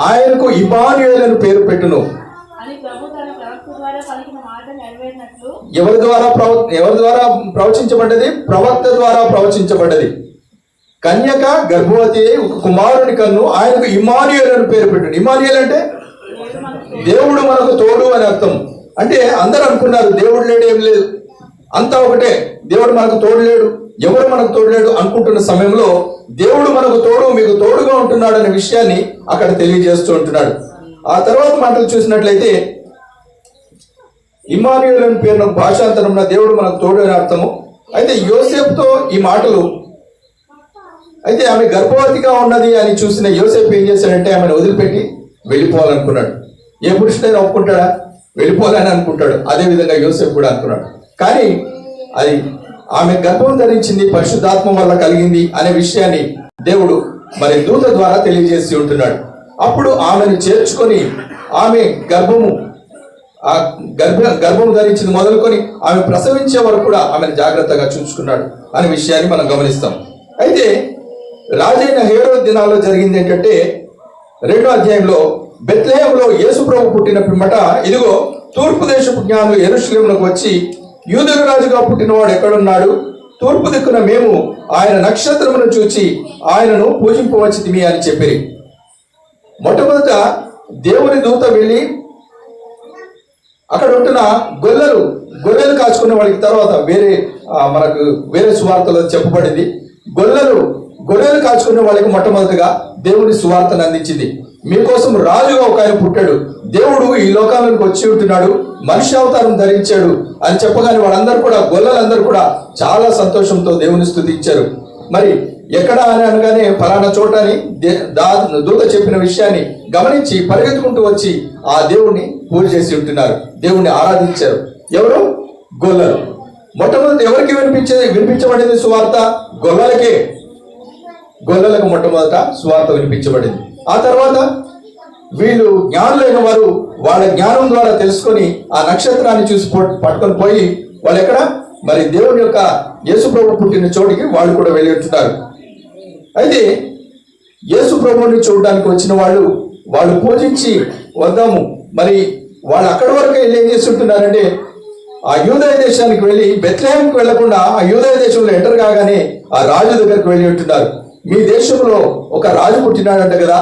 ఆయనకు ఇమ్మానుయేలు పేరు పెట్టును. ఎవరి ద్వారా ప్రవచించబడ్డది? ప్రవక్త ద్వారా ప్రవచించబడ్డది. కన్యక గర్భవతి ఒక కుమారుని కన్ను, ఆయనకు ఇమ్మానుయేలు పేరు పెట్టును. ఇమ్మానుయేలు అంటే దేవుడు మనకు తోడు అని అర్థం. అంటే అందరూ అనుకున్నారు దేవుడు లేడు, ఏం లేదు, అంతా ఒకటే, దేవుడు మనకు తోడు లేడు, ఎవరు మనకు తోడు లేడు అనుకుంటున్న సమయంలో దేవుడు మనకు తోడు, మీకు తోడుగా ఉంటున్నాడు అనే విషయాన్ని అక్కడ తెలియజేస్తూ ఉంటున్నాడు. ఆ తర్వాత మాటలు చూసినట్లయితే ఇమ్మానుయేలు అని పేరున భాషాంతరంలో దేవుడు మనకు తోడు అని అర్థము. అయితే యోసేపుతో ఈ మాటలు, అయితే ఆమె గర్భవతిగా ఉన్నది అని చూసిన యోసేపు ఏం చేశాడంటే ఆమెను వదిలిపెట్టి వెళ్ళిపోవాలనుకున్నాడు. ఏ పురుషుడైనా ఒప్పుకుంటాడా? వెళ్ళిపోవాలని అనుకుంటాడు. అదే విధంగా యోసేపు కూడా అనుకున్నాడు. కానీ అది ఆమె గర్భం ధరించింది పరిశుద్ధాత్మ వల్ల కలిగింది అనే విషయాన్ని దేవుడు మరి దూత ద్వారా తెలియజేసి ఉంటున్నాడు. అప్పుడు ఆమెను చేర్చుకొని ఆమె గర్భము ధరించింది మొదలుకొని ఆమె ప్రసవించే వరకు కూడా ఆమెను జాగ్రత్తగా చూసుకున్నాడు అనే విషయాన్ని మనం గమనిస్తాం. అయితే రాజైన హేరోదు దినాల్లో జరిగింది ఏంటంటే 2వ అధ్యాయంలో బెత్లెహేములో యేసు ప్రభు పుట్టిన పిమ్మట ఇదిగో తూర్పు దేశపు జ్ఞానులు యెరూషలేమునకు వచ్చి యూదుల రాజుగా పుట్టినవాడు ఎక్కడున్నాడు? తూర్పు దిక్కున మేము ఆయన నక్షత్రమును చూచి ఆయనను పూజింపవచ్చితిమి అని చెప్పిరి. మొట్టమొదట దేవుని దూత వెళ్ళి అక్కడ ఉంటున్న గొర్రెలు కాచుకునే వాడికి, తర్వాత మనకు వేరే సువార్తలో చెప్పబడింది, గొర్రెలు కాచుకునే వాళ్ళకి మొట్టమొదటిగా దేవుని సువార్తను అందించింది. మీకోసం రాజుగా ఒక ఆయన పుట్టాడు, దేవుడు ఈ లోకాలకు వచ్చి ఉంటున్నాడు, మనిషి అవతారం ధరించాడు అని చెప్పగానే వాళ్ళందరూ కూడా, గొల్లలందరూ కూడా చాలా సంతోషంతో దేవుని స్తుతించారు. మరి ఎక్కడ అని అనగానే ఫలానా చోట అని దూత చెప్పిన విషయాన్ని గమనించి పరిగెత్తుకుంటూ వచ్చి ఆ దేవుణ్ణి పూజ చేసి ఉంటున్నారు, దేవుణ్ణి ఆరాధించారు. ఎవరు? గొల్లలు. మొట్టమొదటి ఎవరికి వినిపించబడింది సువార్త? గొల్లలకే. గొల్లలకు మొట్టమొదట సువార్త వినిపించబడింది. ఆ తర్వాత వీళ్ళు జ్ఞానులైన వారు వాళ్ళ జ్ఞానం ద్వారా తెలుసుకొని ఆ నక్షత్రాన్ని చూసి పట్టుకొని పోయి వాళ్ళు ఎక్కడ మరి దేవుని యొక్క యేసు ప్రభు పుట్టిన చోటికి వాళ్ళు కూడా వెళ్ళి ఉంటున్నారు. అయితే యేసు ప్రభువుని చూడడానికి వచ్చిన వాళ్ళు పూజించి వద్దాము, మరి వాళ్ళు అక్కడి వరకు వెళ్ళి ఏం చేస్తుంటున్నారంటే ఆ యూదయ దేశానికి వెళ్ళి బెత్లెహేంకి వెళ్లకుండా ఆ యూదయ దేశంలో ఎంటర్ కాగానే ఆ రాజు దగ్గరికి వెళ్ళి ఉంటున్నారు. మీ దేశంలో ఒక రాజు పుట్టినాడంట కదా,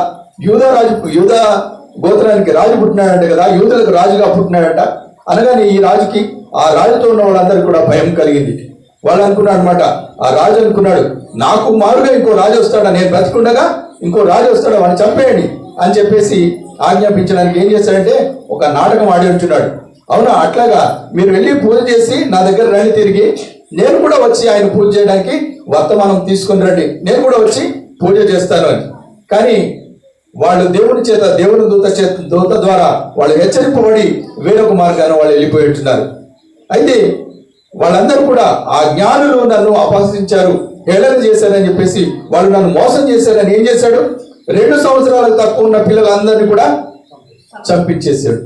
యూదా గోత్రానికి రాజు పుట్టినాడంట కదా, యూదులకు రాజుగా పుట్టినాడంట అనగానే ఈ రాజుకి ఆ రాజుతో ఉన్న వాళ్ళందరికీ కూడా భయం కలిగింది. వాళ్ళు అనుకున్నాడు అనమాట, ఆ రాజు అనుకున్నాడు నాకు మారుగా ఇంకో రాజు వస్తాడా, నేను బ్రతికుండగా ఇంకో రాజు వస్తాడా, వాడిని చంపేయండి అని చెప్పేసి ఆజ్ఞాపించడానికి ఏం చేశాడంటే ఒక నాటకం ఆడి ఉంటున్నాడు. అవునా, అట్లాగా మీరు వెళ్ళి పూజ చేసి నా దగ్గర రండి, తిరిగి నేను కూడా వచ్చి ఆయన పూజ చేయడానికి వర్తమానం తీసుకుని రండి, నేను కూడా వచ్చి పూజ చేస్తాను అని. కానీ వాళ్ళు దేవుని దూత ద్వారా వాళ్ళు హెచ్చరింపబడి వేరొక మార్గాన్ని వాళ్ళు వెళ్ళిపోయి ఉంటున్నారు. అయితే వాళ్ళందరూ కూడా ఆ జ్ఞానులు నన్ను అపహసించారు, హేళన చేశారని చెప్పేసి వాళ్ళు నన్ను మోసం చేశారని ఏం చేశాడు? 2 సంవత్సరాలకు తక్కువ ఉన్న పిల్లలందరినీ కూడా చంపించేసాడు.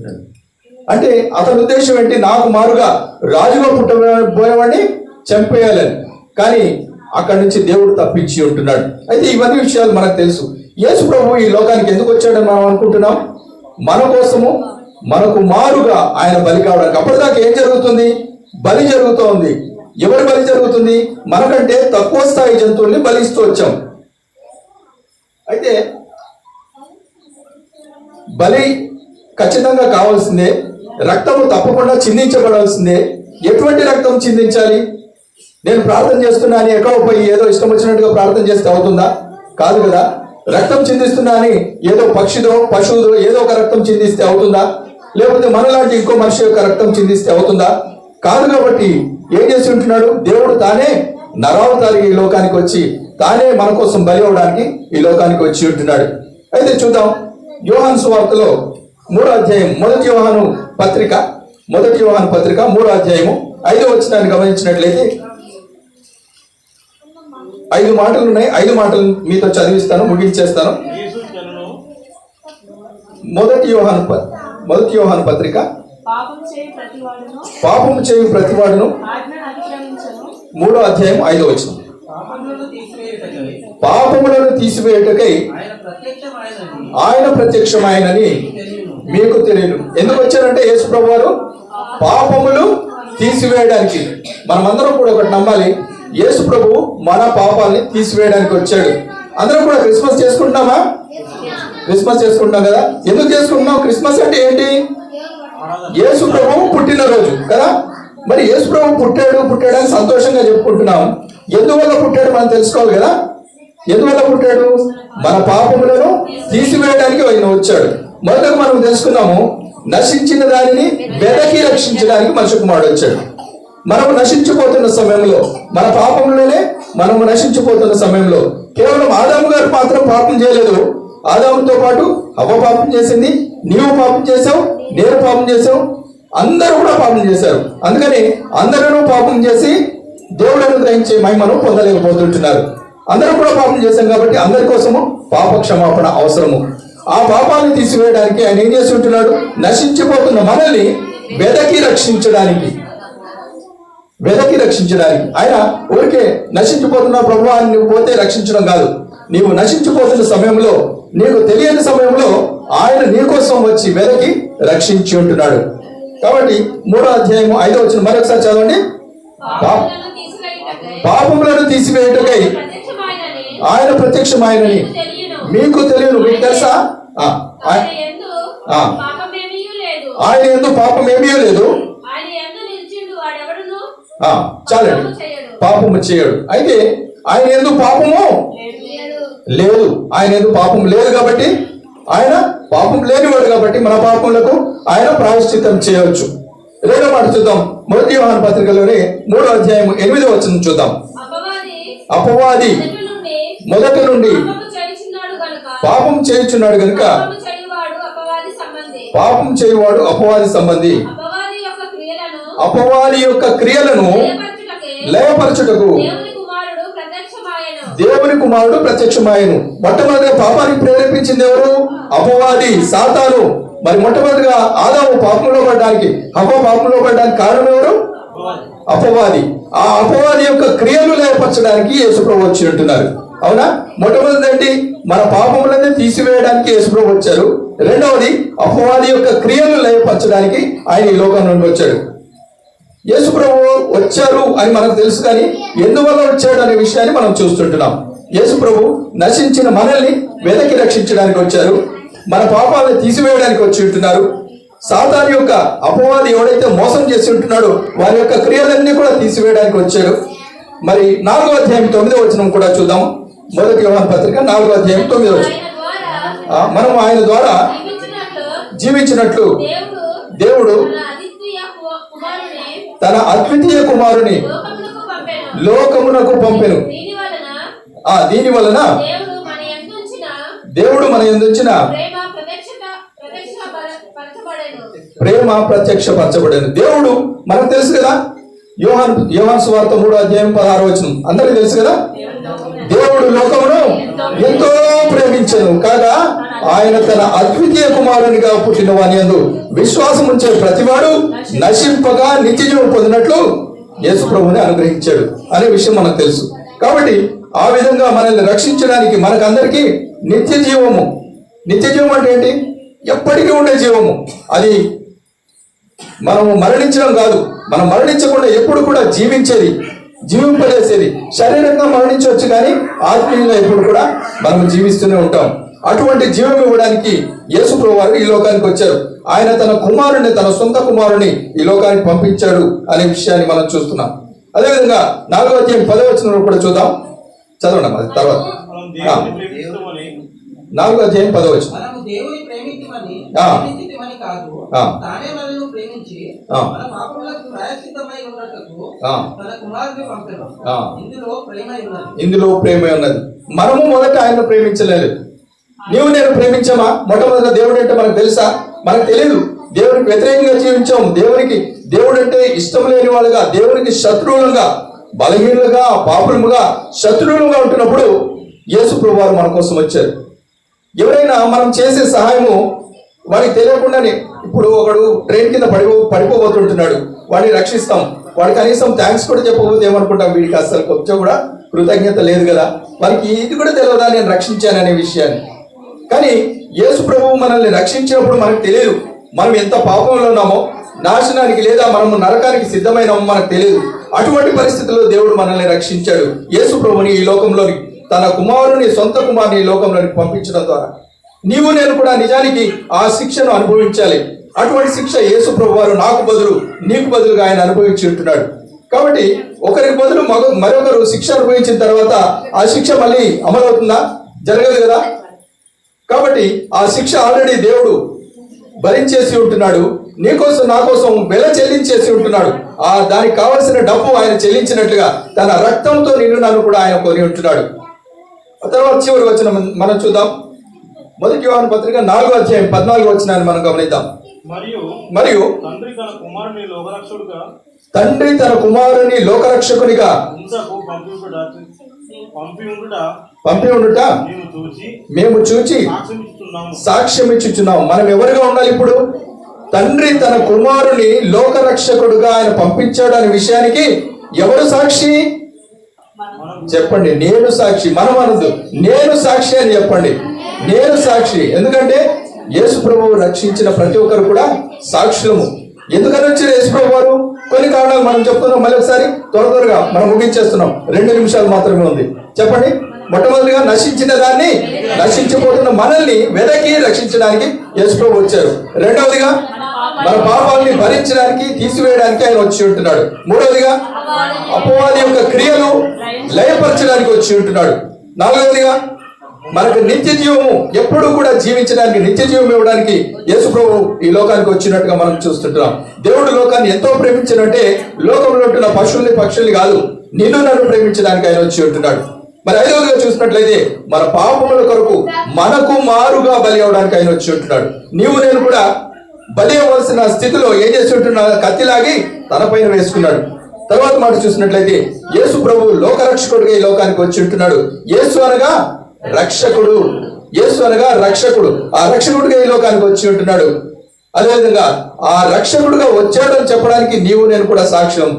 అంటే అతని ఉద్దేశం ఏంటి? నాకు మారుగా రాజుగా పుట్టబోయేవాడిని చంపేయాలని. కానీ అక్కడి నుంచి దేవుడు తప్పించి ఉంటున్నాడు. అయితే ఇవన్నీ విషయాలు మనకు తెలుసు. యేసు ప్రభు ఈ లోకానికి ఎందుకు వచ్చాడని మనం అనుకుంటున్నాం? మన కోసము, మనకు మారుగా ఆయన బలి కావడానికి. అప్పటిదాకా ఏం జరుగుతుంది? బలి జరుగుతూ ఉంది. ఎవరి బలి జరుగుతుంది? మనకంటే తక్కువ స్థాయి జంతువుల్ని బలిస్తూ వచ్చాం. అయితే బలి ఖచ్చితంగా కావాల్సిందే, రక్తము తప్పకుండా చిందించబడాల్సిందే. ఎటువంటి రక్తం చిందించాలి? నేను ప్రార్థన చేస్తున్నా అని ఎక్కడో పోయి ఏదో ఇష్టం వచ్చినట్టుగా ప్రార్థన చేస్తే అవుతుందా? కాదు కదా. రక్తం చిందిస్తున్నా అని ఏదో పక్షిదో పశువుదో ఏదో ఒక రక్తం చిందిస్తే అవుతుందా? లేకపోతే మనలాంటి ఇంకో మనిషి యొక్క రక్తం చిందిస్తే అవుతుందా? కాదు. కాబట్టి ఏం చేసి ఉంటున్నాడు? దేవుడు తానే నరావతారికి ఈ లోకానికి వచ్చి తానే మన కోసం బలి అవ్వడానికి ఈ లోకానికి వచ్చి ఉంటున్నాడు. అయితే చూద్దాం, యోహాను సువార్తలో 3వ అధ్యాయం, మొదటి యోహాను పత్రిక 3వ అధ్యాయము 5వ వచనాన్ని గమనించినట్లయితే 5 మాటలు ఉన్నాయి. 5 మాటలు మీతో చదివిస్తాను, ముగించేస్తాను. మొదటి యోహాను పత్రిక పాపము చేయు ప్రతివాడును 3వ అధ్యాయం 5వ వచనం. పాపములను తీసివేయుటకై ఆయన ప్రత్యక్షమాయనని మీకు తెలియను. ఎందుకు వచ్చారంటే యేసు ప్రభు వారు పాపములు తీసివేయడానికి. మనమందరం కూడా ఒకటి నమ్మాలి, యేసు ప్రభు మన పాపాలని తీసివేయడానికి వచ్చాడు. అందరం కూడా క్రిస్మస్ చేసుకుంటున్నామా? క్రిస్మస్ చేసుకుంటున్నాం కదా. ఎందుకు చేసుకుంటున్నాం? క్రిస్మస్ అంటే ఏంటి? యేసు ప్రభు పుట్టినరోజు కదా. మరి యేసు ప్రభు పుట్టాడని సంతోషంగా చెప్పుకుంటున్నాం. ఎందువల్ల పుట్టాడు మనం తెలుసుకోవాలి కదా. ఎందువల్ల పుట్టాడు? మన పాపములను తీసివేయడానికి ఆయన వచ్చాడు. మొదటగా మనం తెలుసుకున్నాము, నశించిన దానిని వెదకి రక్షించడానికి మనుష్య కుమారుడు వచ్చాడు. మనము నశించిపోతున్న సమయంలో, మన పాపంలోనే మనము నశించిపోతున్న సమయంలో కేవలం ఆదాము గారు మాత్రం పాపం చేయలేదు. ఆదాముతో పాటు హవ్వ పాపం చేసింది, నీవు పాపం చేసావు, నేను పాపం చేసావు, అందరూ కూడా పాపం చేశారు. అందుకని అందరూ పాపం చేసి దేవుడు అనుగ్రహించే మహిమను పొందలేకపోతుంటున్నారు. అందరూ కూడా పాపం చేశాం కాబట్టి అందరి కోసము పాప క్షమాపణ అవసరము. ఆ పాపాన్ని తీసివేయడానికి ఆయన ఏం చేసి ఉంటున్నాడు? నశించిపోతున్న మనల్ని వెదకి రక్షించడానికి ఆయన ఊరికే నశించిపోతున్న ప్రభువాన్ని నువ్వు పోతే రక్షించడం కాదు. నీవు నశించిపోతున్న సమయంలో, నీకు తెలియని సమయంలో ఆయన నీ కోసం వచ్చి వెదకి రక్షించి ఉంటున్నాడు. కాబట్టి 3వ అధ్యాయం 5వ వచనం మరొకసారి చదవండి. పాపములను తీసివేయుటకై ఆయన ప్రత్యక్షమాయనని మీకు తెలియను. మీకు తెలుసా? ఆయన యందు పాపం ఏమీ లేదు. చాలండి, పాపము చేయడు. అయితే ఆయన యందు పాపము లేదు. ఆయన యందు పాపం లేదు కాబట్టి, ఆయన పాపం లేనివాడు కాబట్టి మన పాపములకు ఆయన ప్రాయశ్చిత్తం చేయవచ్చు. 2వ మాట చూద్దాం. మొదటి యోహాను పత్రికలోనే 3వ అధ్యాయం 8వ వచనం చూద్దాం. అపవాది మొదటి నుండి పాపము చేయుచున్నాడు గనుక పాపం చేయుచున్నాడు గనుక పాపము చేయువాడు అపవాది సంబంధి. పాపం చేయువాడు అపవాది సంబంధి. అపవాది యొక్క క్రియలను లయపరచుటకు దేవుని కుమారుడు ప్రత్యక్షమాయను. మొట్టమొదటిగా పాపానికి ప్రేరేపించింది ఎవరు? అపవాది, సాతాను. మరి మొట్టమొదటిగా ఆదాము పాపంలో పడడానికి, హవ్వ పాపంలో పడడానికి కారణం ఎవరు? అపవాది. ఆ అపవాది యొక్క క్రియలు లయపరచడానికి యేసుప్రభు వచ్చి ఉంటున్నారు. అవునా? మొట్టమొదటి ఏంటి? మన పాపములనే తీసివేయడానికి యేసుప్రభు వచ్చారు. రెండవది అపవాది యొక్క క్రియలు లయపరచడానికి ఆయన ఈ లోకం నుండి వచ్చాడు. యేసుప్రభు వచ్చారు అని మనకు తెలుసు, కానీ ఎందువల్ల వచ్చాడు అనే విషయాన్ని మనం చూస్తుంటున్నాం. యేసుప్రభు నశించిన మనల్ని వెదకి రక్షించడానికి వచ్చారు. మన పాపాలను తీసివేయడానికి వచ్చి ఉంటున్నారు. సాతాను యొక్క అపవాది ఎవడైతే మోసం చేసి ఉంటున్నాడో వారి యొక్క క్రియలన్నీ కూడా తీసివేయడానికి వచ్చాడు. మరి 4వ అధ్యాయం 9వ వచనం కూడా చూద్దాం. మొదటి యోహాను పత్రిక 4వ అధ్యాయం 9వ వచనం. మనం ఆయన ద్వారా జీవించినట్లు దేవుడు తన అద్వితీయ కుమారుని లోకమునకు పంపెను. దీని వలన దేవుడు మన యందుంచిన ప్రేమ ప్రత్యక్షపరచబడేను. దేవుడు మనకు తెలుసు కదా, యోహాను సువార్త 3వ అధ్యాయం 16వ వచనం అందరికీ తెలుసు కదా. దేవుడు లోకమును ఎంతో ప్రేమించెను కాగా ఆయన తన అద్వితీయ కుమారునిగా పుట్టిన వాని యందు విశ్వాసం ఉంచే ప్రతివాడు నశింపగా నిత్యజీవం పొందినట్లు యేసు ప్రభువుని అనుగ్రహించాడు అనే విషయం మనకు తెలుసు. కాబట్టి ఆ విధంగా మనల్ని రక్షించడానికి మనకందరికీ నిత్య జీవము. నిత్య జీవం అంటే ఏంటి? ఎప్పటికీ ఉండే జీవము. అది మనము మరణించడం కాదు, మనం మరణించకుండా ఎప్పుడు కూడా జీవించేది, జీవింపజేసేది. శరీరంగా మరణించవచ్చు కానీ ఆత్మీయంగా ఎప్పుడు కూడా మనం జీవిస్తూనే ఉంటాం. అటువంటి జీవం ఇవ్వడానికి యేసు ప్రభువు వారు ఈ లోకానికి వచ్చారు. ఆయన తన కుమారుని, తన సొంత కుమారుని ఈ లోకానికి పంపించాడు అనే విషయాన్ని మనం చూస్తున్నాం. అదేవిధంగా 4వ అధ్యాయం 10వ వచనంలో కూడా చూద్దాం. చదవండి అది తర్వాత. 4వ అధ్యాయం 10వ వచనం. ఇందులో ప్రేమ ఉన్నది. మనము మొదట ఆయన ప్రేమించలేదు. నీవు నేను ప్రేమించామా? మొట్టమొదట దేవుడు అంటే మనకు తెలుసా? మనకు తెలియదు. దేవునికి వ్యతిరేకంగా జీవించాము. దేవుడు అంటే ఇష్టం లేని వాళ్ళుగా, దేవునికి శత్రువులుగా, బలహీనులుగా, పాపులుగా, శత్రువులుగా ఉంటున్నప్పుడు యేసు ప్రభువు వారు మన కోసం వచ్చారు. ఎవరైనా మనం చేసే సహాయము వాడికి తెలియకుండానే, ఇప్పుడు ఒకడు ట్రైన్ కింద పడిపోబోతుంటున్నాడు, వాడిని రక్షిస్తాం. వాడు కనీసం థ్యాంక్స్ కూడా చెప్పకపోతే ఏమనుకుంటాం? వీడికి అసలు కొంచెం కూడా కృతజ్ఞత లేదు కదా, వారికి ఇది కూడా తెలియదా నేను రక్షించాననే విషయాన్ని. కానీ యేసు ప్రభువు మనల్ని రక్షించినప్పుడు మనకు తెలియదు మనం ఎంత పాపంలో ఉన్నామో, నాశనానికి లేదా మనము నరకానికి సిద్ధమైనామో మనకు తెలియదు. అటువంటి పరిస్థితుల్లో దేవుడు మనల్ని రక్షించాడు. యేసు ప్రభువుని ఈ లోకంలోని, తన కుమారుని, సొంత కుమారుని ఈ లోకంలోకి పంపించడం ద్వారా నీవు నేను కూడా నిజానికి ఆ శిక్షను అనుభవించాలి. అటువంటి శిక్ష యేసు ప్రభువు వారు నాకు బదులు, నీకు బదులుగా ఆయన అనుభవించి ఉంటున్నాడు. కాబట్టి ఒకరికి బదులు మరొకరు శిక్ష అనుభవించిన తర్వాత ఆ శిక్ష మళ్ళీ అమలవుతుందా? జరగదు కదా. కాబట్టి ఆ శిక్ష ఆల్రెడీ దేవుడు భరించేసి ఉంటున్నాడు. నీకోసం నా కోసం వెల చెల్లించేసి ఉంటున్నాడు. దానికి కావలసిన డబ్బు ఆయన చెల్లించినట్లుగా తన రక్తంతో నిన్ను నన్ను కూడా ఆయన కొని ఉంటున్నాడు. ఆ తర్వాత చివరి వచనం మనం చూద్దాం. మొదటి యోహాను పత్రిక 4వ అధ్యాయం 14వ వచనాన్ని మనం గమనిద్దాం. మరియు తండ్రి తన కుమారుని లోకరక్షకునిగా పంపి ఉండుట మేము చూచి సాక్ష్యం ఇచ్చుచున్నాం. మనం ఎవరిగా ఉండాలి ఇప్పుడు? తండ్రి తన కుమారుని లోకరక్షకుడుగా ఆయన పంపించాడు అనే విషయానికి ఎవరు సాక్షి? చెప్పండి. నేను సాక్షి. మనం అనదు, నేను సాక్షి అని చెప్పండి. నేను సాక్షి. ఎందుకంటే యేసు ప్రభువు రక్షించిన ప్రతి ఒక్కరు కూడా సాక్షులము. ఎందుకని వచ్చారు యేసు ప్రభు వారు? కొన్ని కారణాలు మనం చెప్తున్నాం. మళ్ళీ ఒకసారి త్వరగా మనం ముగించేస్తున్నాం. 2 నిమిషాలు మాత్రమే ఉంది. చెప్పండి. మొట్టమొదటిగా నశించిన దాన్ని, నశించిపోతున్న మనల్ని వెదకి రక్షించడానికి యేసు ప్రభు వచ్చారు. రెండవదిగా మన పాపాలని భరించడానికి, తీసివేయడానికి ఆయన వచ్చి ఉంటున్నాడు. మూడవదిగా అపవాది యొక్క క్రియలు లయపరచడానికి వచ్చి ఉంటున్నాడు. నాలుగవదిగా మనకు నిత్య జీవము, ఎప్పుడు కూడా జీవించడానికి, నిత్య జీవం ఇవ్వడానికి యేసు ప్రభు ఈ లోకానికి వచ్చినట్టుగా మనం చూస్తుంటున్నాం. దేవుడు లోకాన్ని ఎంతో ప్రేమించినంటే లోకంలో ఉంటున్న పశువుల్ని, పక్షుల్ని కాదు, నిన్ను నన్ను ప్రేమించడానికి ఆయన వచ్చి ఉంటున్నాడు. మరి ఐదవదిగా చూసినట్లయితే మన పాపముల కొరకు మనకు మారుగా బలి అవడానికి ఆయన వచ్చి ఉంటున్నాడు. నీవు నేను కూడా బలి అవ్వాల్సిన స్థితిలో ఏం చేసి ఉంటున్నాడు? కత్తిలాగి తన పైన వేసుకున్నాడు. తర్వాత మాట చూసినట్లయితే యేసు ప్రభు లోకరక్షకుడుగా ఈ లోకానికి వచ్చి ఉంటున్నాడు. యేసు అనగా రక్షకుడు, యేసు అనగా రక్షకుడు. ఆ రక్షకుడుగా ఈ లోకానికి వచ్చి ఉంటున్నాడు. అదేవిధంగా ఆ రక్షకుడుగా వచ్చాడని చెప్పడానికి నీవు నేను కూడా సాక్ష్యం.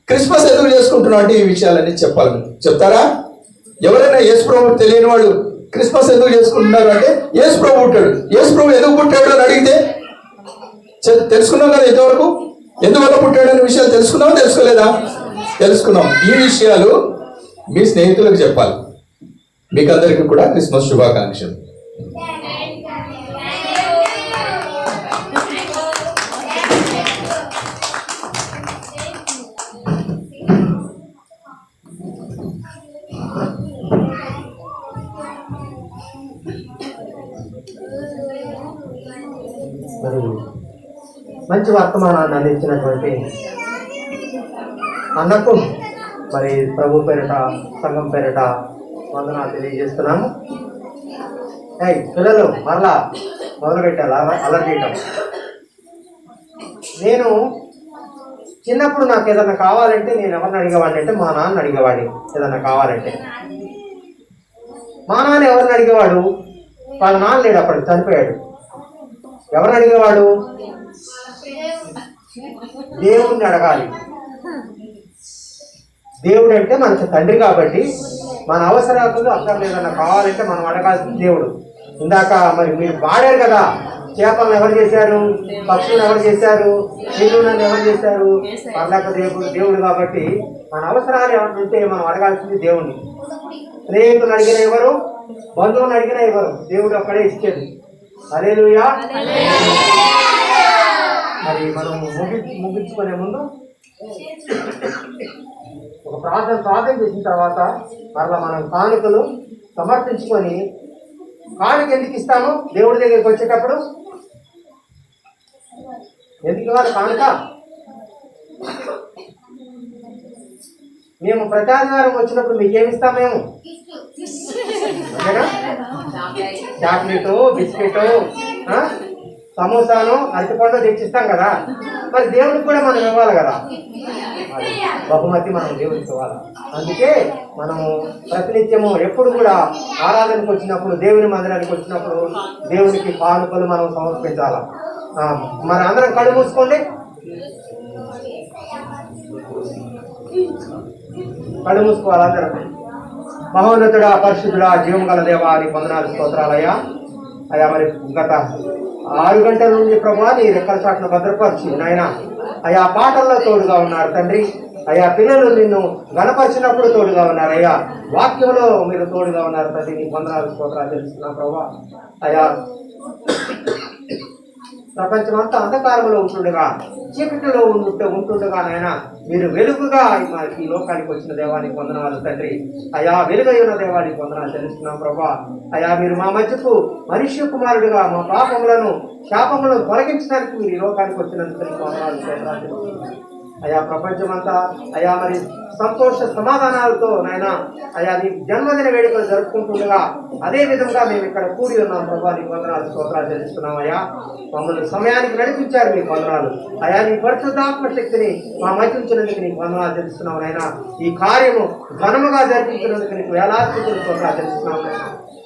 క్రిస్మస్ ఎందుకు చేసుకుంటున్నావు అంటే ఈ విషయాలన్నీ చెప్పాలి. చెప్తారా? ఎవరైనా యేసు ప్రభు తెలియని వాళ్ళు క్రిస్మస్ ఎందుకు చేసుకుంటున్నారు అంటే యేసు ప్రభు పుట్టాడు. యేసు ప్రభు ఎందుకు పుట్టాడు అని అడిగితే తెలుసుకున్నాం కదా ఇంతవరకు. ఎందువల్ల పుట్టాడు అనే విషయాలు తెలుసుకున్నావా తెలుసుకోలేదా? తెలుసుకున్నాం. ఈ విషయాలు మీ స్నేహితులకు చెప్పాలి. మీకు అందరికీ కూడా క్రిస్మస్ శుభాకాంక్షలు. మరి మంచి వర్తమానాన్ని అందించినటువంటి అన్నకు మరి ప్రభు పేరిట సంఘం పేరిట వందనాలు తెలియజేస్తున్నాము. పిల్లలు మరలా మొదలుపెట్టాలి అలర్ట్ చేయటం. నేను చిన్నప్పుడు నాకు ఏదన్నా కావాలంటే నేను ఎవరిని అడిగేవాడిని అంటే మా నాన్న అడిగేవాడిని. ఏదన్నా కావాలంటే మా నాన్న ఎవరిని అడిగేవాడు? వాళ్ళ నాన్న లేడు, అప్పటికి చనిపోయాడు. ఎవరిని అడిగేవాడు? దేవుడిని అడగాలి. దేవుడు అంటే మనకు తండ్రి కాబట్టి మన అవసరాలు అక్కర్లేదన్నా కావాలంటే మనం అడగాల్సిన దేవుడు. ఇందాక మరి మీరు పాడారు కదా, చేపలను ఎవరు చేశారు? పక్షులను ఎవరు చేశారు? చెల్లులను ఎవరు చేశారు? పర్లేక దేవుడు కాబట్టి మన అవసరాలు ఏమైనా ఉంటే మనం అడగాల్సింది దేవుడిని. స్నేహితులు అడిగిన ఎవరు? బంధువులను అడిగినా ఎవరు? దేవుడు అక్కడే ఇచ్చేది. హల్లెలూయా. మరి మనం ముగించుకునే ముందు ఒక ప్రార్థన చేసిన తర్వాత మరలా మనం కానుకలు సమర్పించుకొని, కానుక ఎందుకు ఇస్తాము? దేవుడి దగ్గరికి వచ్చేటప్పుడు ఎందుకు ఇవ్వాలి కానుక? మేము ప్రచారం వచ్చినప్పుడు మీకేమిస్తాం? మేము చాక్లెట్, బిస్కెట్, సమోసాను, అరటిపండు తెచ్చిస్తాం కదా. మరి దేవుడికి కూడా మనం ఇవ్వాలి కదా, బహుమతి మనం దేవుడికి ఇవ్వాలి. అందుకే మనము ప్రతినిత్యము ఎప్పుడు కూడా ఆరాధనకు వచ్చినప్పుడు, దేవుని మందిరానికి వచ్చినప్పుడు దేవునికి కానుకలు మనం సమర్పించాలి. మరి అందరం కళ్ళు మూసుకోండి, కళ్ళు మూసుకోవాలి అందరం. మహోన్నతుడా, పరిశుద్ధుడా, జీవం గల దేవా, నీ వందనాలు స్తోత్రాలయ్యా. అయ్యా మరి గత 6 గంటల నుండి ప్రభా నీ రెక్కల చాటును భద్రపరిచి నాయన అయ్యా పాటల్లో తోడుగా ఉన్నారు తండ్రి. అయ్యా పిల్లలు నిన్ను గణపరిచినప్పుడు తోడుగా ఉన్నారు. అయ్యా వాక్యంలో మీరు తోడుగా ఉన్నారు తండ్రి. నీ వందనాలు స్తోత్రాలు తెలుస్తున్నాం ప్రభా. అయ్యా ప్రపంచం అంతా అంధకారంలో ఉంటుండగా, చీకటిలో ఉంటుండగా నాయన మీరు వెలుగుగా ఈ లోకానికి వచ్చిన దేవానికి వందనాలు తండ్రి. అయా వెలుగైన దేవానికి వందనాలు తెలుస్తున్నాం ప్రభా. అయా మీరు మా మధ్యకు మనుష్య కుమారుడిగా మా పాపములను శాపములను తొలగించడానికి మీరు ఈ లోకానికి వచ్చినందుకు వందనాలు. అయా ప్రపంచమంతా అయా మరి సంతోష సమాధానాలతో నాయన అయా నీ జన్మదిన వేడుకలు జరుపుకుంటుండగా అదే విధంగా మేము ఇక్కడ కూడి ఉన్నాం ప్రభా. నీ వందనాలు స్తోత్రాలు తెలుస్తున్నాం. అయ్యా మమ్మల్ని సమయానికి నడిపించారు, మీకు వందనాలు. అయా నీ పరిశుద్ధాత్మ శక్తిని మా మధ్య ఉంచినందుకు నీకు వందనాలు తెలుస్తున్నాం నాయన. ఈ కార్యము ఘనముగా జరిపించినందుకు నీకు వేలాది స్తోత్రాలు తెలుస్తున్నాం నాయన.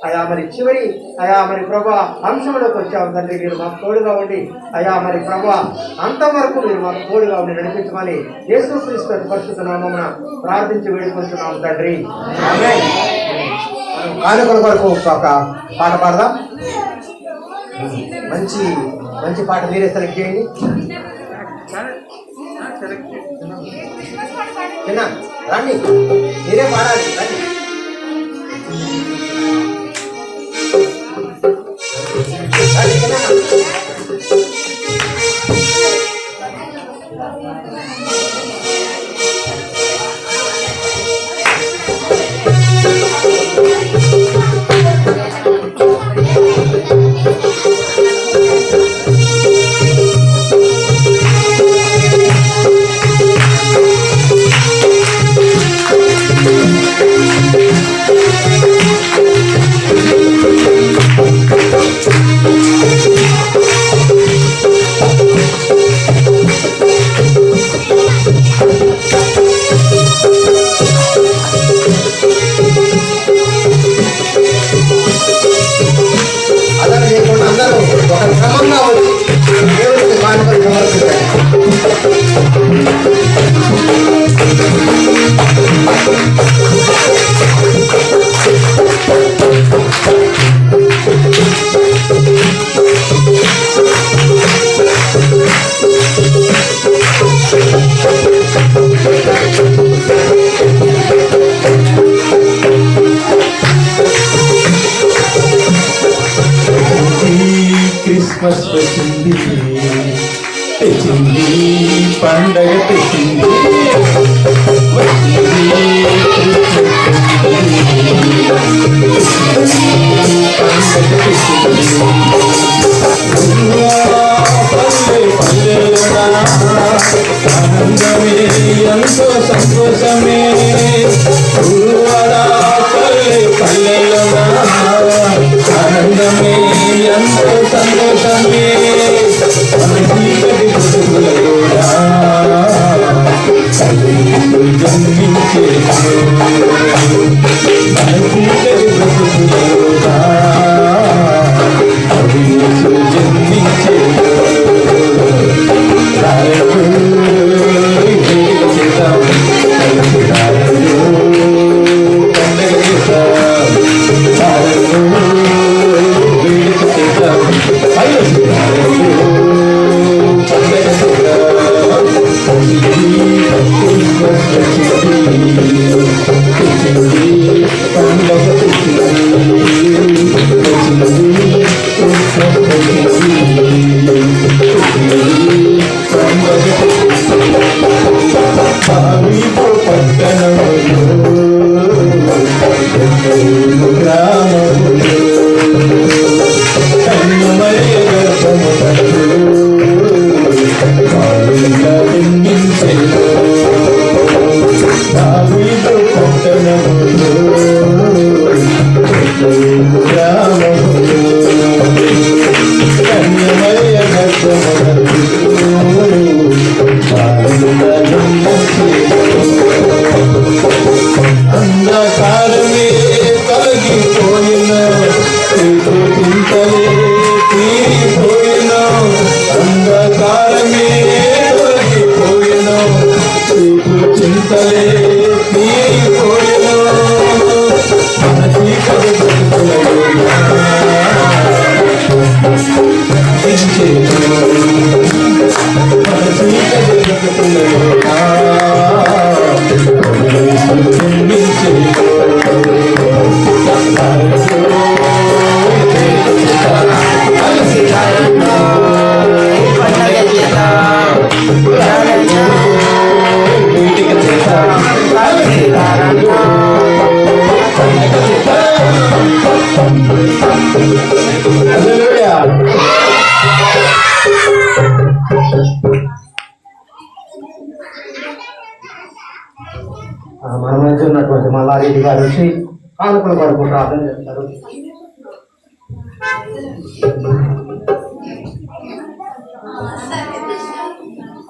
అయా మరి చివరి అయా మరి ప్రభా అంశంలోకి వచ్చాము తండ్రి. మీరు మాకు తోడుగా ఉండి అయా మరి ప్రభా అంతవరకు మీరు మాకు తోడుగా ఉండి నడిపించమని యేసుక్రీస్తు పరిశుద్ధ నామమున ప్రార్థించి వేడుకుంటున్నాము తండ్రి. ఆమేన్. కానుకల కొరకు ఒక పాట పాడదాం. మంచి మంచి పాట మీరే సెలెక్ట్ చేయండి. రండి, మీరే పాడాలి. రండి. ఆనందమే ఎంతో సంతోషమే గురువాడా పల్లె పల్లెలోనా ఆనందమే ఎంతో సంతోషమే మన చీకటి బ్రతుకులలోనా జన్మించే మన చీకటి బ్రతుకులలోనా జన్మించే అంధకారమే తొలగిపోయిన చింతలే తీరిపోయిన అంధకారమే తొలగిపోయిన చింతలే తీరిపోయిన మన చీకటి మన మధ్య ఉన్నటువంటి మల్లారెడ్డి గారు వచ్చి కానుకల వరకు ప్రార్థన చేస్తారు.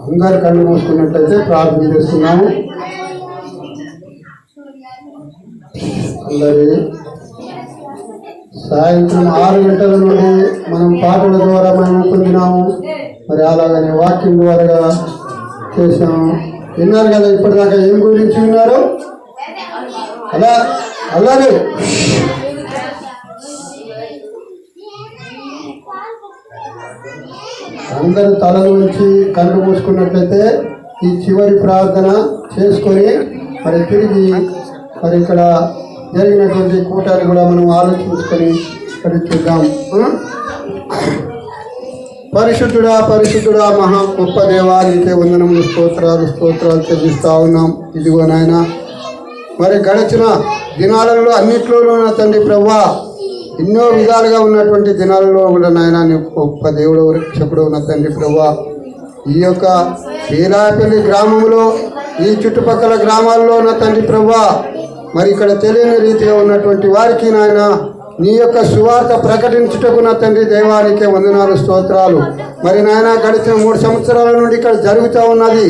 అందరు కళ్ళు మూసుకున్నట్లయితే ప్రార్థన చేస్తున్నాము. అందరి సాయంత్రం 6 గంటల నుండి మనం పాటల ద్వారా మనం పొందినాము. మరి అలాగనే వాక్యం ద్వారా చేసాము. విన్నారు కదా ఇప్పటిదాకా ఏం గురించి విన్నారు? అలాగే అందరూ తల నుంచి కళ్ళు మూసుకున్నట్లయితే ఈ చివరి ప్రార్థన చేసుకొని మరి తిరిగి మరి ఇక్కడ జరిగినటువంటి కూటాన్ని కూడా మనం ఆలోచించుకొని ఇక్కడ చూద్దాం. పరిశుద్ధుడా పరిశుద్ధుడా మహా గొప్ప దేవా, నీకే వందనములు స్తోత్రాలు చెల్లిస్తా ఉన్నాం. ఇదిగో నాయన మరి గడిచిన దినాలలో అన్నిట్లోనూ నా తండ్రి ప్రభువా ఎన్నో విధాలుగా ఉన్నటువంటి దినాలలో కూడా నాయన నీ గొప్ప దేవుడు రక్షకుడు నా తండ్రి ప్రభువా ఈ యొక్క వీరాపల్లి గ్రామంలో ఈ చుట్టుపక్కల గ్రామాల్లో నా తండ్రి ప్రభువా మరి ఇక్కడ తెలియని రీతిగా ఉన్నటువంటి వారికి నాయన నీ యొక్క సువార్త ప్రకటించుటకు నా తండ్రి దేవానికే వందనాలు స్తోత్రాలు. మరి నాయన గడిచిన 3 సంవత్సరాల నుండి ఇక్కడ జరుగుతూ ఉన్నది.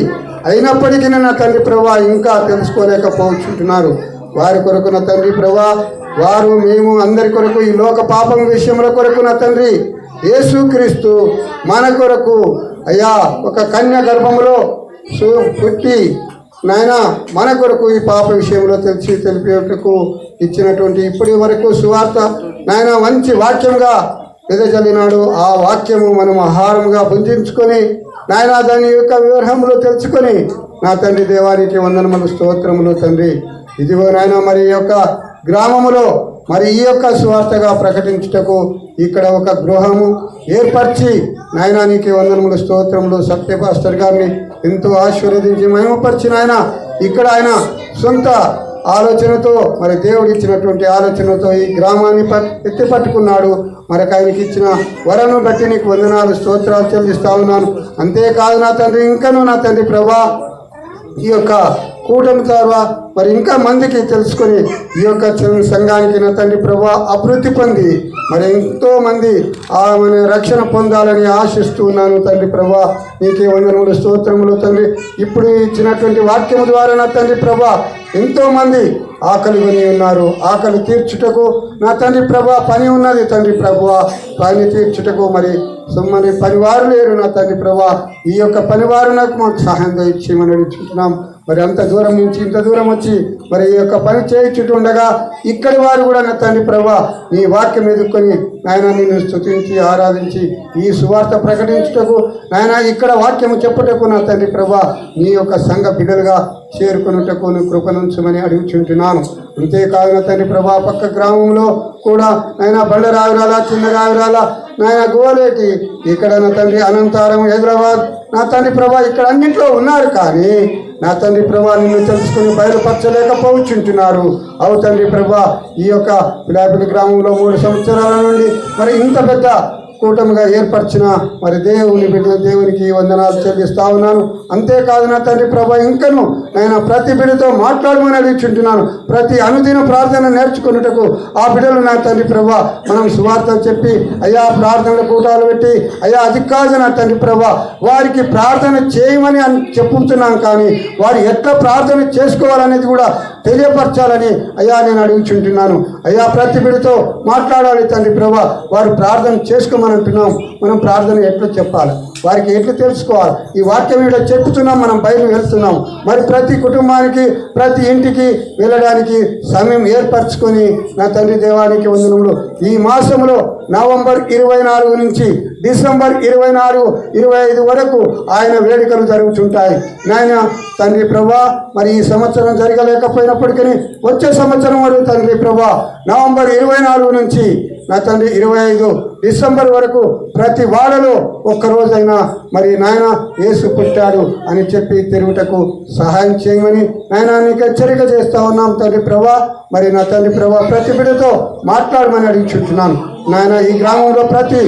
అయినప్పటికీ నా తండ్రి ప్రభా ఇంకా తెలుసుకోలేకపోతున్నారు. వారి కొరకు నా తండ్రి ప్రభా వారు మేము అందరి కొరకు ఈ లోక పాపం విషయంలో కొరకు నా తండ్రి యేసుక్రీస్తు మన కొరకు అయ్యా ఒక కన్య గర్భంలో పుట్టి నాయన మన కొరకు ఈ పాప విషయంలో తెలిపేటకు ఇచ్చినటువంటి ఇప్పటి వరకు సువార్త నాయన మంచి వాక్యంగా ఎదజల్లినాడు. ఆ వాక్యము మనం ఆహారంగా భుజించుకొని నాయన దాని యొక్క వివరములు తెలుసుకొని నా తండ్రి దేవానికి వందనములు స్తోత్రములు తండ్రి. ఇదిగో నాయన మరి ఈ యొక్క గ్రామములో మరి ఈ యొక్క సువార్తగా ప్రకటించుటకు ఇక్కడ ఒక గృహము ఏర్పరిచి నాయన నీకు వందనములు స్తోత్రములు. సత్య పాస్టర్ గారిని ఎంతో ఆశీర్వదించి మహిమపరిచిన ఆయన ఇక్కడ ఆయన సొంత ఆలోచనతో మరి దేవుడు ఇచ్చినటువంటి ఆలోచనతో ఈ గ్రామాన్ని ఎత్తి పట్టుకున్నాడు. మరి ఆయనకి ఇచ్చిన వరను బట్టి నీకు వందనాలు స్తోత్రాలు చెల్లిస్తా ఉన్నాను. అంతేకాదు నా తండ్రి, ఇంకనూ నా తండ్రి ప్రభా ఈ యొక్క కూటమి ద్వారా మరి ఇంకా మందికి తెలుసుకొని ఈ యొక్క సంఘానికి నా తండ్రి ప్రభా అభివృద్ధి పొంది మరి ఎంతో మంది మన రక్షణ పొందాలని ఆశిస్తూ ఉన్నాను తండ్రి ప్రభా. నీకే వందనములు స్తోత్రములు తండ్రి. ఇప్పుడు ఇచ్చినటువంటి వాక్యము ద్వారా నా తండ్రి ప్రభా ఎంతో మంది ఆకలి కొని ఉన్నారు. ఆకలి తీర్చుటకు నా తండ్రి ప్రభా పని ఉన్నది తండ్రి ప్రభా. పని తీర్చుటకు మరి పనివారు లేరు నా తండ్రి ప్రభా. ఈ యొక్క పనివారు నాకు మాకు సహాయం ఇచ్చేయమని అడుగుతున్నాం. మరి అంత దూరం నుంచి ఇంత దూరం వచ్చి మరి ఈ యొక్క పని చేయించుండగా ఇక్కడి వారు కూడా నా తండ్రి ప్రభా నీ వాక్యం ఎదుర్కొని నాయన నిన్ను స్తుతించి ఆరాధించి ఈ సువార్త ప్రకటించుటకు నాయన ఇక్కడ వాక్యము చెప్పుటకు నా తండ్రి ప్రభా నీ యొక్క సంఘ బిడ్డలుగా చేరుకున్నటకు నువ్వు కృపనుంచమని అడుగుచుంటున్నాను. అంతేకాదు నా తండ్రి ప్రభా పక్క గ్రామంలో కూడా నాయన బండరావిరాల చిన్న రావిరాల నాయన గోలేటి ఇక్కడ నా తండ్రి అనంతారం హైదరాబాద్ నా తండ్రి ప్రభా ఇక్కడ అన్నింటిలో ఉన్నారు. కానీ నా తండ్రి ప్రభా నిన్ను తెలుసుకుని బయలుపరచలేకపోవచ్చుంటున్నారు. అవు తండ్రి ప్రభా ఈ యొక్క పిలాపిలి గ్రామంలో 3 సంవత్సరాల నుండి మరి ఇంత పెద్ద కూటమిగా ఏర్పరిచిన మరి దేవునికి వందనాలు చెల్లిస్తా ఉన్నాను. అంతేకాదు నా తండ్రి ప్రభా ఇంకను నేను ప్రతి బిడ్డతో మాట్లాడమని అడుగుచుంటున్నాను. ప్రతి అనుదిన ప్రార్థన నేర్చుకున్నటకు ఆ బిడ్డలు నా తండ్రి ప్రభా మనం సువార్త చెప్పి అయ్యా ప్రార్థనల కూటాలు పెట్టి అయ్యా అది కాదు నా తండ్రి ప్రభా వారికి ప్రార్థన చేయమని చెప్పుతున్నాం. కానీ వారు ఎట్లా ప్రార్థన చేసుకోవాలనేది కూడా తెలియపరచాలని అయ్యా నేను అడుగుచుంటున్నాను. అయ్యా ప్రతి బిడ్డతో మాట్లాడాలి తండ్రి ప్రభా. వారు ప్రార్థన చేసుకోమని అంటున్నాం. మనం ప్రార్థన ఎట్లా చెప్పాలి, వారికి ఎట్లా తెలుసుకోవాలి, ఈ వాక్యం ఇక్కడ చెప్తున్నాం. మనం బయలు వెళ్తున్నాం. మరి ప్రతి కుటుంబానికి ప్రతి ఇంటికి వెళ్ళడానికి సమయం ఏర్పరచుకొని నా తండ్రి దేవానికి వందనములు. ఈ మాసంలో నవంబర్ 24 నుంచి డిసెంబర్ 24, 25 వరకు ఆయన వేడుకలు జరుగుతుంటాయి. నాయన తండ్రి ప్రభా మరి ఈ సంవత్సరం జరగలేకపోయినప్పటికీ వచ్చే సంవత్సరం వరకు తండ్రి ప్రభా నవంబర్ 24 నుంచి నా తండ్రి 25 డిసెంబర్ వరకు ప్రతి వాడలో ఒక్కరోజైనా మరి నాయన యేసు పుట్టాడు అని చెప్పి తిరుగుటకు సహాయం చేయమని నాయన నీకు హెచ్చరిక చేస్తా ఉన్నాం తండ్రి ప్రభా. మరి నా తండ్రి ప్రభా ప్రతి బిడ్డతో మాట్లాడమని అడుగుచుంటున్నాను. నాయన ఈ గ్రామంలో ప్రతి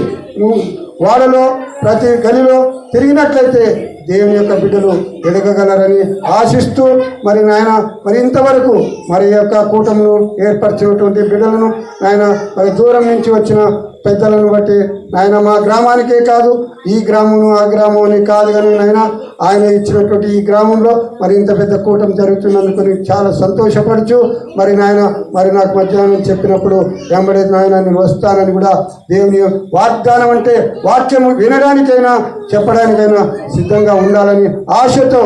వాడలో ప్రతి గలిలో తిరిగినట్లయితే దేవుని యొక్క బిడ్డలు ఎదగగలరని ఆశిస్తూ మరి నాయన మరి ఇంతవరకు మరి యొక్క కూటమును ఏర్పరిచినటువంటి బిడ్డలను నాయన మరి దూరం నుంచి వచ్చిన పెద్దలను బట్టి నాయన మా గ్రామానికే కాదు ఈ గ్రామం ఆ గ్రామం అని కాదు కానీ నాయన ఆయన ఇచ్చినటువంటి ఈ గ్రామంలో మరి ఇంత పెద్ద కూటమి జరుగుతున్నందుకు చాలా సంతోషపడుచు మరి నాయన మరి నాకు మధ్యాహ్నం చెప్పినప్పుడు వెంబడే నాయన నేను వస్తానని కూడా దేవుని వాగ్దానం అంటే వాక్యము వినడానికైనా చెప్పడానికైనా సిద్ధంగా ఉండాలని ఆశతో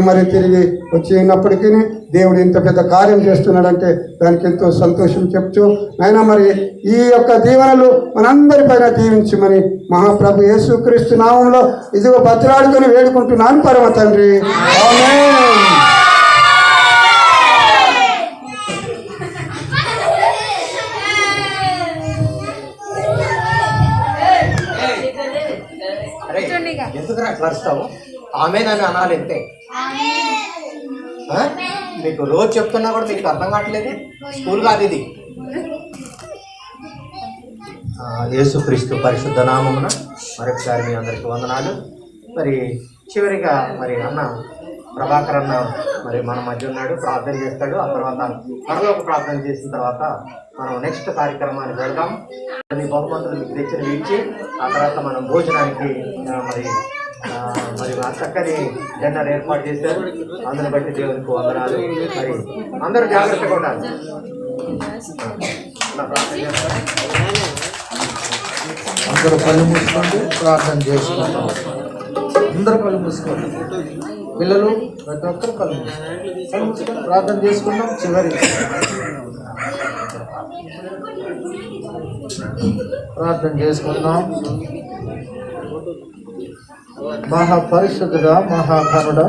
మరి తిరిగి వచ్చినప్పటికీ దేవుడు ఇంత పెద్ద కార్యం చేస్తున్నాడంటే దానికి ఎంతో సంతోషం చెప్తూ నాయన మరి ఈ యొక్క దీవెనలు మనందరిపైన దీవించమని మహాప్రభు యేసుక్రీస్తు నామంలో ఇదిగో బతిలాడుకొని వేడుకుంటున్నాను పరమ తండ్రి. ఆమేన్. ఎందుకు అట్లా అరుస్తావు? ఆమెనని అనాలి అంతే. మీకు రోజు చెప్తున్నా కూడా మీకు అర్థం కావట్లేదు. స్కూల్ కాదు ఇది. యేసుక్రీస్తు పరిశుద్ధ నామమున మరొకసారి మీ అందరికీ వందనాలు. మరి చివరిగా మరి అన్న ప్రభాకర్ అన్న మరి మన మధ్య ఉన్నాడు, ప్రార్థన చేస్తాడు. ఆ తర్వాత పరలోక ప్రార్థన చేసిన తర్వాత మనం నెక్స్ట్ కార్యక్రమానికి వెళ్దాం. అన్ని బహుమతులు మీకు తెచ్చినవి ఇచ్చి ఆ తర్వాత మనం భోజనానికి మరి ఆ చక్కని డిన్నర్ ఏర్పాటు చేశారు. అందుని బట్టి దేవునికి వందనాలు. మరి అందరూ జాగ్రత్తగా ఉండాలి. అందరూ కళ్ళు మూసుకోండి, ప్రార్థన చేసుకుంటాం. అందరూ కళ్ళు మూసుకోండి. పిల్లలు ప్రతి ఒక్కరు కళ్ళు మూసుకొని ప్రార్థన చేసుకుంటాం. చివరి ప్రార్థన చేసుకుందాం. మహాపరిశుద్ధుడా, మహాఘనుడా,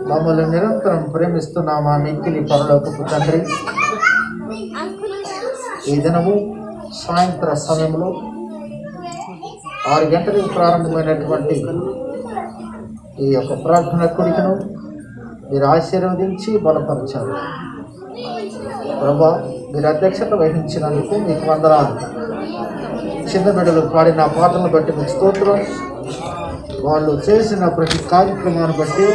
మమ్మల్ని నిరంతరం ప్రేమిస్తున్నా మా మిక్కిలి పరలోకపు తండ్రి, ఈ దినము సాయంత్ర సమయంలో 6 గంటలకు ప్రారంభమైనటువంటి ఈ యొక్క ప్రార్థన కొడుకును మీరు ఆశీర్వదించి బలపరచాలి. ప్రభా, మీరు అధ్యక్షత వహించినందుకు మీకు వందనాలు. చిన్న బిడ్డలు పాడిన పాటలను బట్టి మీకు స్తోత్రం. వాళ్ళు చేసిన ప్రతి కార్యక్రమాన్ని బట్టి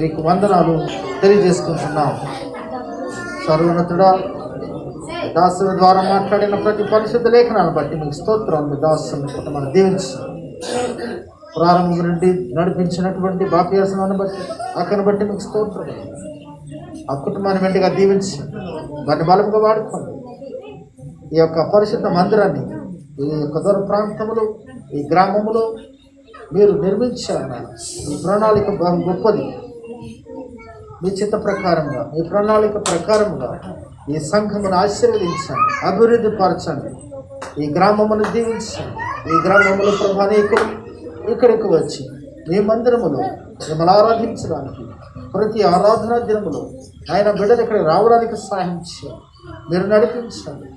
మీకు వందనాలు తెలియజేసుకుంటున్నాం. సర్వోన్నతుడా, దాసుల ద్వారా మాట్లాడిన ప్రతి పరిశుద్ధ లేఖనాలను బట్టి మీకు స్తోత్రం. మీ దాసుని మనం దీవించి ప్రారంభం నుండి నడిపించినటువంటి బాప్యాసనాన్ని బట్టి అక్కను బట్టి మీకు స్తోత్రం. ఆ కుటుంబాన్ని వెంటగా దీవించి దాన్ని బలంగా వాడుకోండి. ఈ యొక్క పరిశుద్ధ మందిరాన్ని ఈ యొక్క దూర ప్రాంతములు, ఈ గ్రామములో మీరు నిర్మించారు. ఈ ప్రణాళిక బహు గొప్పది. మీ చిత్త ప్రకారంగా, మీ ప్రణాళిక ప్రకారంగా ఈ సంఘమును ఆశీర్వదించండి, అభివృద్ధి పరచండి, ఈ గ్రామమును దీవించండి. ఈ గ్రామములో ప్రభానీకులు ఇక్కడికి వచ్చి మీ మందిరములో మిమ్మల్ని ఆరాధించడానికి ప్రతి ఆరాధనా దినములో ఆయన బిడ్డలు ఇక్కడికి రావడానికి సహాయం చేయండి. మీరు నడిపించండి.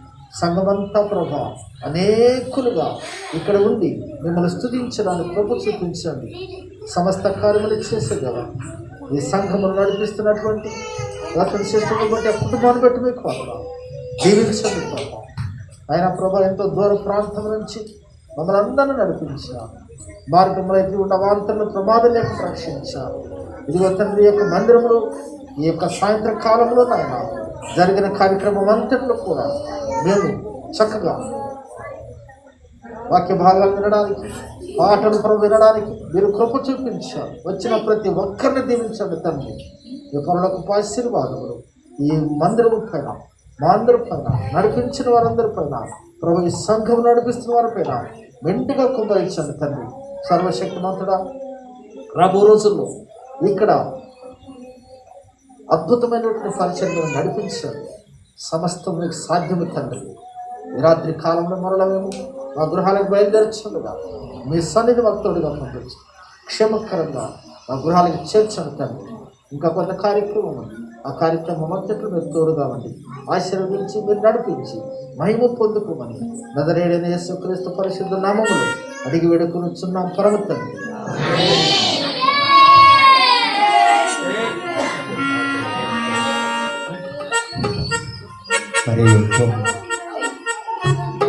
సంఘమంతా ప్రభా అనేకులుగా ఇక్కడ ఉండి మిమ్మల్ని స్తుతించడానికి కృప చూపించండి. సమస్త కార్యములు చేసేదా ఈ సంఘమును నడిపిస్తున్నటువంటి అతని శిష్యులను బట్టి ఆ కుటుంబాన్ని బట్టి మీకు దీవించండి ప్రభా. ఆయన ప్రభా ఎంతో దూర ప్రాంతం నుంచి మమ్మల్ని అందరినీ నడిపించారు. మార్గంలో ఎదురు ఉన్న వార్తలను ప్రమాదం లేకుండా రక్షించారు. ఇదిగో తండ్రి యొక్క మందిరంలో ఈ యొక్క సాయంత్రం కాలంలో నాయన జరిగిన కార్యక్రమం అంతట్లో కూడా మేము చక్కగా వాక్య భాగాలు వినడానికి, పాటలు వినడానికి మీరు కృప చూపించారు. వచ్చిన ప్రతి ఒక్కరిని దీవించండి తండ్రి. ఈ పనులకు ఆశీర్వాదములు ఈ మందిరం పైన, మా అందరి పైన, నడిపించిన వారందరి పైన, ప్రభు ఈ సంఘం నడిపిస్తున్న వారి పైన మెండుగా కుమరించండి తండ్రి. సర్వశక్తిమంతుడా, రాబో రోజుల్లో ఇక్కడ అద్భుతమైనటువంటి పరిచయం నడిపించారు. సమస్తం మీకు సాధ్యము తండ్రి. ఈ రాత్రి కాలంలో మరలా మేము మా గృహాలకు బయలుదేర్చుండగా మీ సన్నిధి భక్తుడిగా పంపించి క్షేమకరంగా మా గృహాలకు చేర్చండి తండ్రి. ఇంకా కొంత కార్యక్రమం ఉంది. ఆ కార్యక్రమం అంతట్లో మీరు తోడుగా ఉండి ఆశీర్వదించి మీరు నడిపించి మహిమ పొందుకోమని నజరేయుడైన యేసుక్రీస్తు పరిశుద్ధ నామములో అడిగి వేడుకొనుచున్నాం పరమ తండ్రి.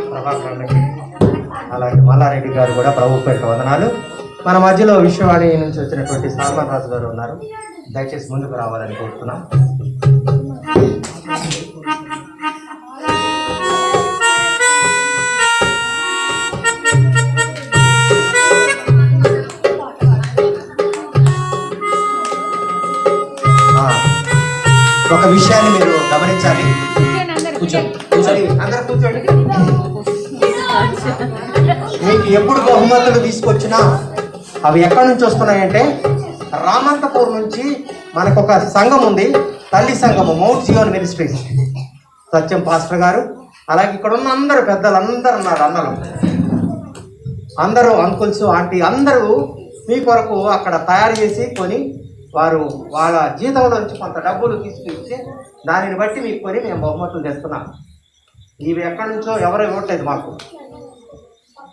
ప్రభాకరన్నకి అలాగే మల్లారెడ్డి గారు కూడా ప్రభు పేట వందనాలు. మన మధ్యలో విశ్వవాణి నుంచి వచ్చినటువంటి సాల్మన్ రాజు గారు ఉన్నారు. దయచేసి ముందుకు రావాలని కోరుతున్నాం. ఒక విషయాన్ని మీరు గమనించాలి. అందరూ కూర్చోండి. మీకు ఎప్పుడు బహుమతులు తీసుకొచ్చినా అవి ఎక్కడి నుంచి వస్తున్నాయంటే రామంతపూర్ నుంచి మనకు ఒక సంఘం ఉంది, తల్లి సంఘము, మౌంట్ సియోన్ మినిస్ట్రీస్. సత్యం పాస్టర్ గారు, అలాగే ఇక్కడ ఉన్న అందరూ పెద్దలు అందరూ ఉన్నారు, అన్నలు అందరూ, అంకుల్స్, ఆంటీ అందరూ మీ కొరకు అక్కడ తయారు చేసి కొని వారు వాళ్ళ జీతంలో నుంచి కొంత డబ్బులు తీసుకొచ్చి దానిని బట్టి మీకు కొని మేము బహుమతులు తెస్తున్నాం. ఇవి ఎక్కడి నుంచో ఎవరు ఇవ్వట్లేదు మాకు.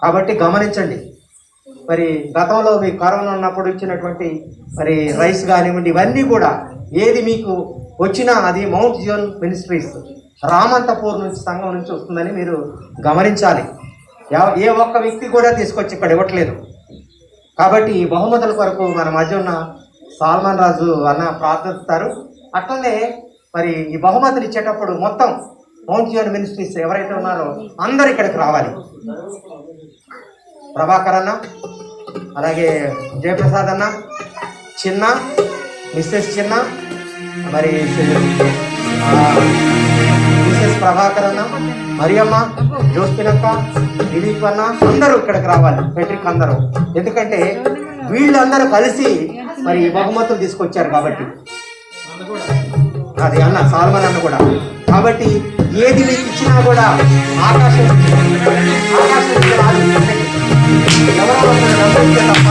కాబట్టి గమనించండి. మరి గతంలో మీ కరోనా ఉన్నప్పుడు ఇచ్చినటువంటి మరి రైస్ కానివ్వండి, ఇవన్నీ కూడా ఏది మీకు వచ్చినా అది మౌంట్ సియోన్ మినిస్ట్రీస్ రామంతపూర్ నుంచి సంఘం నుంచి వస్తుందని మీరు గమనించాలి. ఏ ఒక్క వ్యక్తి కూడా తీసుకొచ్చి ఇక్కడ ఇవ్వట్లేదు. కాబట్టి ఈ బహుమతుల కొరకు మన మధ్య ఉన్న సాల్మన్ రాజు అన్న ప్రార్థిస్తారు. అట్లనే మరి ఈ బహుమతులు ఇచ్చేటప్పుడు మొత్తం మౌంట్ సియోన్ మినిస్ట్రీస్ ఎవరైతే ఉన్నారో అందరు ఇక్కడికి రావాలి. ప్రభాకర్ అన్న, అలాగే జయప్రసాద్ అన్న, చిన్న మిస్సెస్ చిన్న, మరి మిస్సెస్ ప్రభాకర్ అన్న, మరియమ్మ, జోస్పినక్క, దిలీప్ అన్న అందరూ ఇక్కడికి రావాలి. పెట్రిక్ అందరూ, ఎందుకంటే వీళ్ళందరూ కలిసి మరి బహుమతులు తీసుకొచ్చారు. కాబట్టి అది అన్న సాల్మన్ అన్న కూడా. కాబట్టి ఏది మీకు ఇచ్చినా కూడా ఆకాశం ఎవరో తప్ప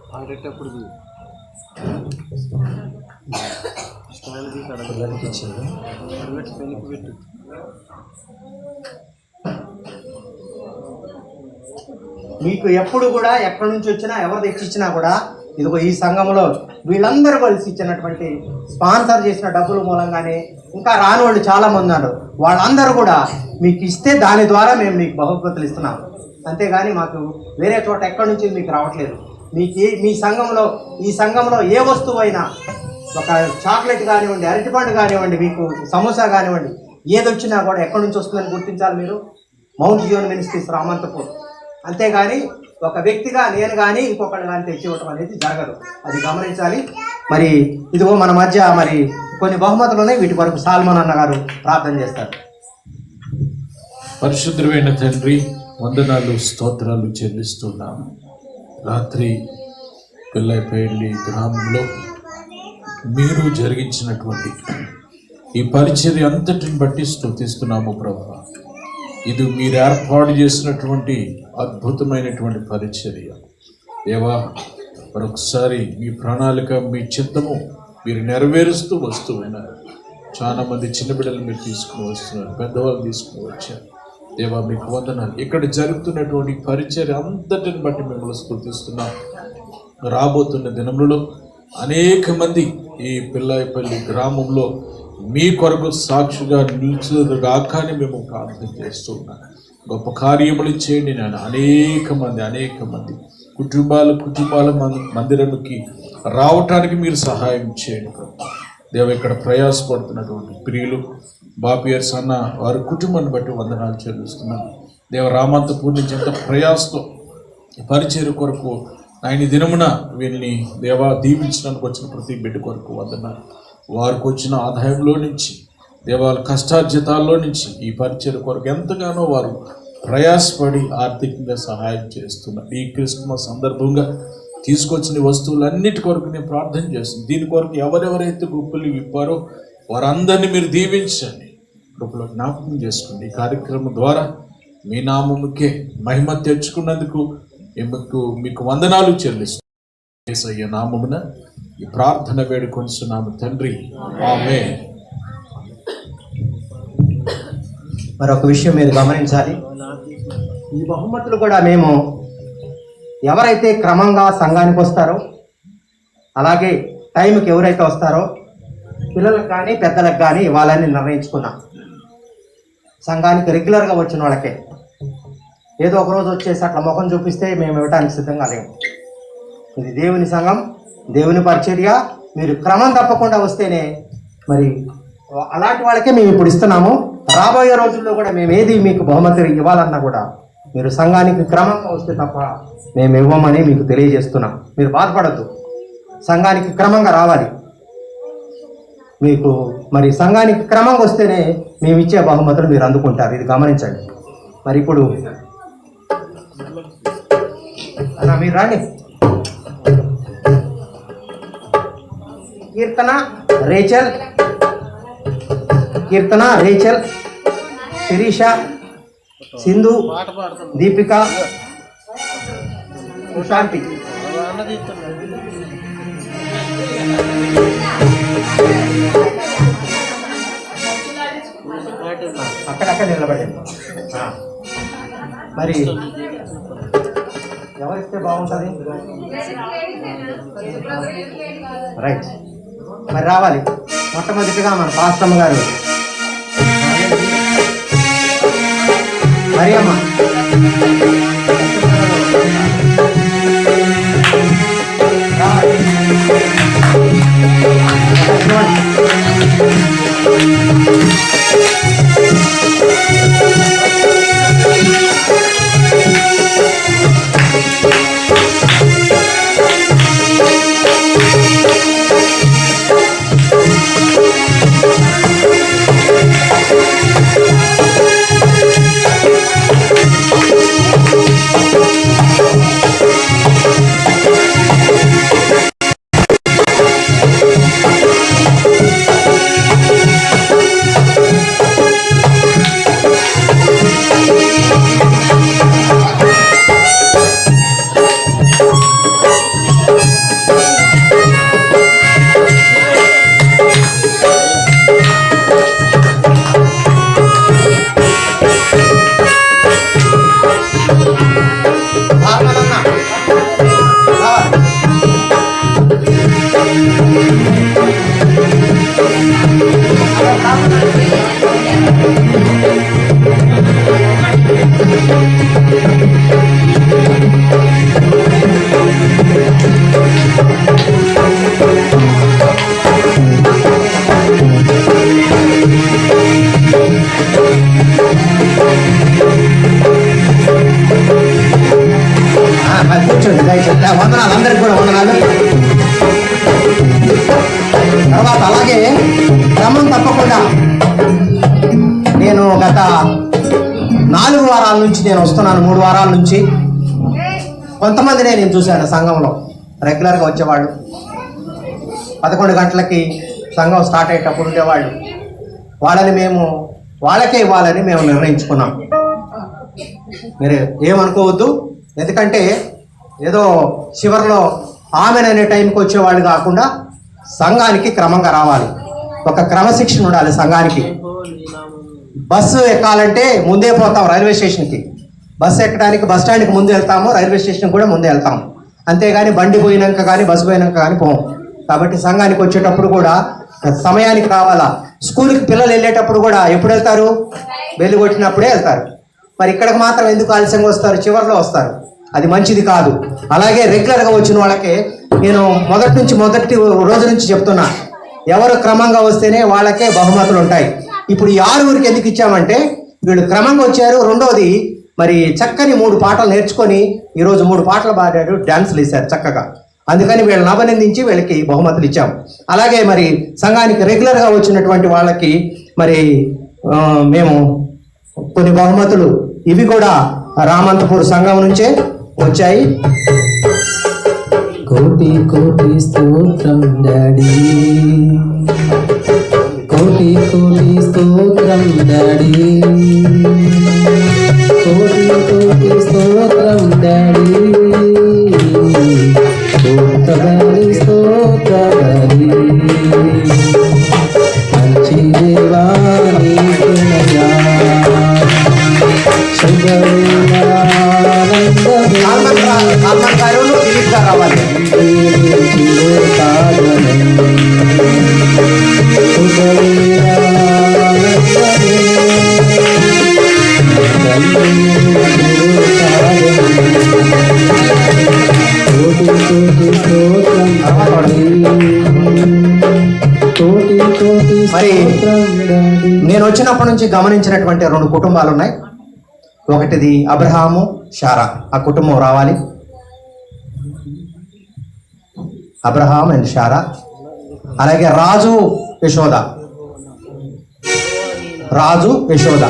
మీకు ఎప్పుడు కూడా ఎక్కడి నుంచి వచ్చినా ఎవరు తెచ్చిచ్చినా కూడా ఇదిగో ఈ సంఘంలో వీళ్ళందరూ కలిసి ఇచ్చినటువంటి స్పాన్సర్ చేసిన డబ్బుల మూలంగానే ఇంకా రాని వాళ్ళు చాలామంది ఉన్నారు. వాళ్ళందరూ కూడా మీకు ఇస్తే దాని ద్వారా మేము మీకు బహుమతులు ఇస్తున్నాం. అంతేగాని మాకు వేరే చోట ఎక్కడి నుంచి మీకు రావట్లేదు. మీకు మీ సంఘంలో ఈ సంఘంలో ఏ వస్తువు అయినా ఒక చాక్లెట్ కానివ్వండి, అరటిపండు కానివ్వండి, మీకు సమోసా కానివ్వండి, ఏది వచ్చినా కూడా ఎక్కడి నుంచి వస్తుందని గుర్తించాలి మీరు. Mount Zion Ministries Ramantapur. అంతేగాని ఒక వ్యక్తిగా నేను కానీ ఇంకొకటి కానీ తెచ్చి ఇవ్వటం అనేది జరగదు. అది గమనించాలి. మరి ఇదిగో మన మధ్య మరి కొన్ని బహుమతులు ఉన్నాయి. వీటి వరకు సాల్మన్ అన్న గారు ప్రార్థన చేస్తారు. పరిశుద్ధమైన తండ్రి, వందనాలు స్తోత్రాలు చెల్లిస్తున్నాము. రాత్రి పిల్లైపల్లి గ్రామంలో మీరు జరిగించినటువంటి ఈ పరిచర్య అంతటిని బట్టి స్తుతిస్తున్నాము ప్రభువా. ఇది మీరు ఏర్పాటు చేసినటువంటి అద్భుతమైనటువంటి పరిచర్య దేవా. మరొకసారి మీ ప్రణాళిక, మీ చిత్తము మీరు నెరవేరుస్తూ వస్తూ ఉన్నారు. చాలా మంది చిన్న బిడ్డలు మీరు తీసుకుని వస్తున్నారు, పెద్దవాళ్ళు తీసుకుని వచ్చారు దేవా. మీకు వందనాలు. ఇక్కడ జరుగుతున్నటువంటి పరిచర్య అంతటిని బట్టి మిమ్మల్ని స్తుతిస్తున్నాం. రాబోతున్న దినములలో అనేక మంది ఈ పిల్లాయిపల్లి గ్రామంలో మీ కొరకు సాక్షిగా నిలిచేదిగాకని మేము ప్రార్థన చేస్తూ ఉన్నాం. గొప్ప కార్యములు చేయండి నాన్న. అనేక మంది కుటుంబాల మందిరంకి రావటానికి మీరు సహాయం చేయండి ప్రభు దేవ. ఇక్కడ ప్రయాసపడుతున్నటువంటి ప్రియులు బాపియర్స్ అన్న వారి కుటుంబాన్ని బట్టి వందనాలు చెల్లిస్తున్నాను దేవ. రామంతపూర్ నుంచి ఎంత ప్రయాసతో పరిచర్య కొరకు ఆయన దినమున వీరిని దేవా దీవించడానికి వచ్చిన ప్రతి బిడ్డ కొరకు వందనాలు. వారికి వచ్చిన ఆదాయంలో నుంచి దేవాల కష్టార్జితాల్లో నుంచి ఈ పరిచర్య కొరకు ఎంతగానో వారు ప్రయాసపడి ఆర్థికంగా సహాయం చేస్తున్నారు. ఈ క్రిస్మస్ సందర్భంగా తీసుకొచ్చిన వస్తువులన్నిటి కొరకు నేను ప్రార్థన చేస్తున్నాను. దీని కొరకు ఎవరెవరైతే గుప్పులు విప్పారో వారందరినీ మీరు దీవించండి, కృపలో జ్ఞాపకం చేసుకోండి. ఈ కార్యక్రమం ద్వారా మీ నామముకే మహిమ తెచ్చుకున్నందుకు మీకు వందనాలు చెల్లిస్తున్నాను. యేసయ్య నామమున ఈ ప్రార్థన వేడుకొంచున్నాము తండ్రి, ఆమేన్. మరొక విషయం మీరు గమనించాలి. ఈ బహుమతులు కూడా మేము ఎవరైతే క్రమంగా సంఘానికి వస్తారో, అలాగే టైంకి ఎవరైతే వస్తారో పిల్లలకు కానీ పెద్దలకు కానీ ఇవ్వాలని నిర్ణయించుకున్నాం. సంఘానికి రెగ్యులర్గా వచ్చిన వాళ్ళకే ఏదో ఒక రోజు వచ్చేసి అట్లా ముఖం చూపిస్తే మేము ఇవ్వడానికి సిద్ధంగా లేము. ఇది దేవుని సంఘం, దేవుని పరిచర్య. మీరు క్రమం తప్పకుండా వస్తేనే మరి అలాంటి వాళ్ళకే మేము ఇప్పుడు ఇస్తున్నాము. రాబోయే రోజుల్లో కూడా మేము ఏది మీకు బహుమతి ఇవ్వాలన్నా కూడా మీరు సంఘానికి క్రమంగా వస్తే తప్ప మేము ఇవ్వమని మీకు తెలియజేస్తున్నాం. మీరు బాధపడద్దు, సంఘానికి క్రమంగా రావాలి. మీకు మరి సంఘానికి క్రమంగా వస్తేనే మేము ఇచ్చే బహుమతులు మీరు అందుకుంటారు. ఇది గమనించండి. మరి ఇప్పుడు అన్నా మీరు రాండి. కీర్తన రేచల్, శిరీష, సింధు, దీపిక, శాంతి. అక్కడక్కడ నిలబడండి. మరి ఎవరిస్తే బాగుంటుంది? రైట్, మరి రావాలి. మొట్టమొదటిగా మన పాస్టమ్మ గారు మరియమ్మ. మరి కూర్చోండి దయచేసి. వందనాలు, అందరికి కూడా వందనాలు. తర్వాత అలాగే క్రమం తప్పకుండా నేను గత 4 వారాల నుంచి నేను వస్తున్నాను. 3 వారాల నుంచి కొంతమందినే నేను చూశాను సంఘంలో రెగ్యులర్గా వచ్చేవాళ్ళు. 11 గంటలకి సంఘం స్టార్ట్ అయ్యేటప్పుడు ఉండేవాళ్ళు. వాళ్ళకే ఇవ్వాలని మేము నిర్ణయించుకున్నాం. మీరు ఏమనుకోవద్దు, ఎందుకంటే ఏదో చివరిలో ఆమెననే టైంకి వచ్చేవాళ్ళు కాకుండా సంఘానికి క్రమంగా రావాలి. ఒక క్రమశిక్షణ ఉండాలి సంఘానికి. బస్సు ఎక్కాలంటే ముందే పోతాం రైల్వే స్టేషన్కి. బస్సు ఎక్కడానికి బస్ స్టాండ్కి ముందు వెళ్తాము, రైల్వే స్టేషన్కి కూడా ముందే వెళ్తాము. అంతేగాని బండి పోయినాక కానీ బస్సు పోయినాక కానీ పోము. కాబట్టి సంఘానికి వచ్చేటప్పుడు కూడా సమయానికి రావాలా. స్కూల్కి పిల్లలు వెళ్ళేటప్పుడు కూడా ఎప్పుడు వెళ్తారు? బెల్లు కొట్టినప్పుడే వెళ్తారు. మరి ఇక్కడికి మాత్రం ఎందుకు ఆలస్యంగా వస్తారు? చివరిలో వస్తారు. అది మంచిది కాదు. అలాగే రెగ్యులర్గా వచ్చిన వాళ్ళకే నేను మొదటి రోజు నుంచి చెప్తున్నా, ఎవరు క్రమంగా వస్తేనే వాళ్ళకే బహుమతులు ఉంటాయి. ఇప్పుడు ఈ 6 ఎందుకు ఇచ్చామంటే వీళ్ళు క్రమంగా వచ్చారు. రెండోది మరి చక్కని 3 పాటలు నేర్చుకొని ఈరోజు 3 పాటలు పాడారు, డ్యాన్సులు వేశారు చక్కగా. అందుకని వీళ్ళని అభినందించి వీళ్ళకి బహుమతులు ఇచ్చాం. అలాగే మరి సంఘానికి రెగ్యులర్గా వచ్చినటువంటి వాళ్ళకి మరి మేము కొన్ని బహుమతులు, ఇవి కూడా రామంతపూర్ సంఘం నుంచే వచ్చాయి. కోటి కోటి స్తోత్రం డాడీ, కోటి కోటి స్తోత్రం డాడీ, కోటి కోటి స్తోత్రం డాడీ, స్తోత్రబలి స్తోత్రబలి, మంచి దేవా నీకునయా, రావాలి. మరి నేను వచ్చినప్పటి నుంచి గమనించినటువంటి 2 కుటుంబాలు ఉన్నాయి. ఒకటిది అబ్రహాము, షారా. ఆ కుటుంబం రావాలి. Abraham and Sarah. అలాగే రాజు, యశోద. రాజు, యశోద.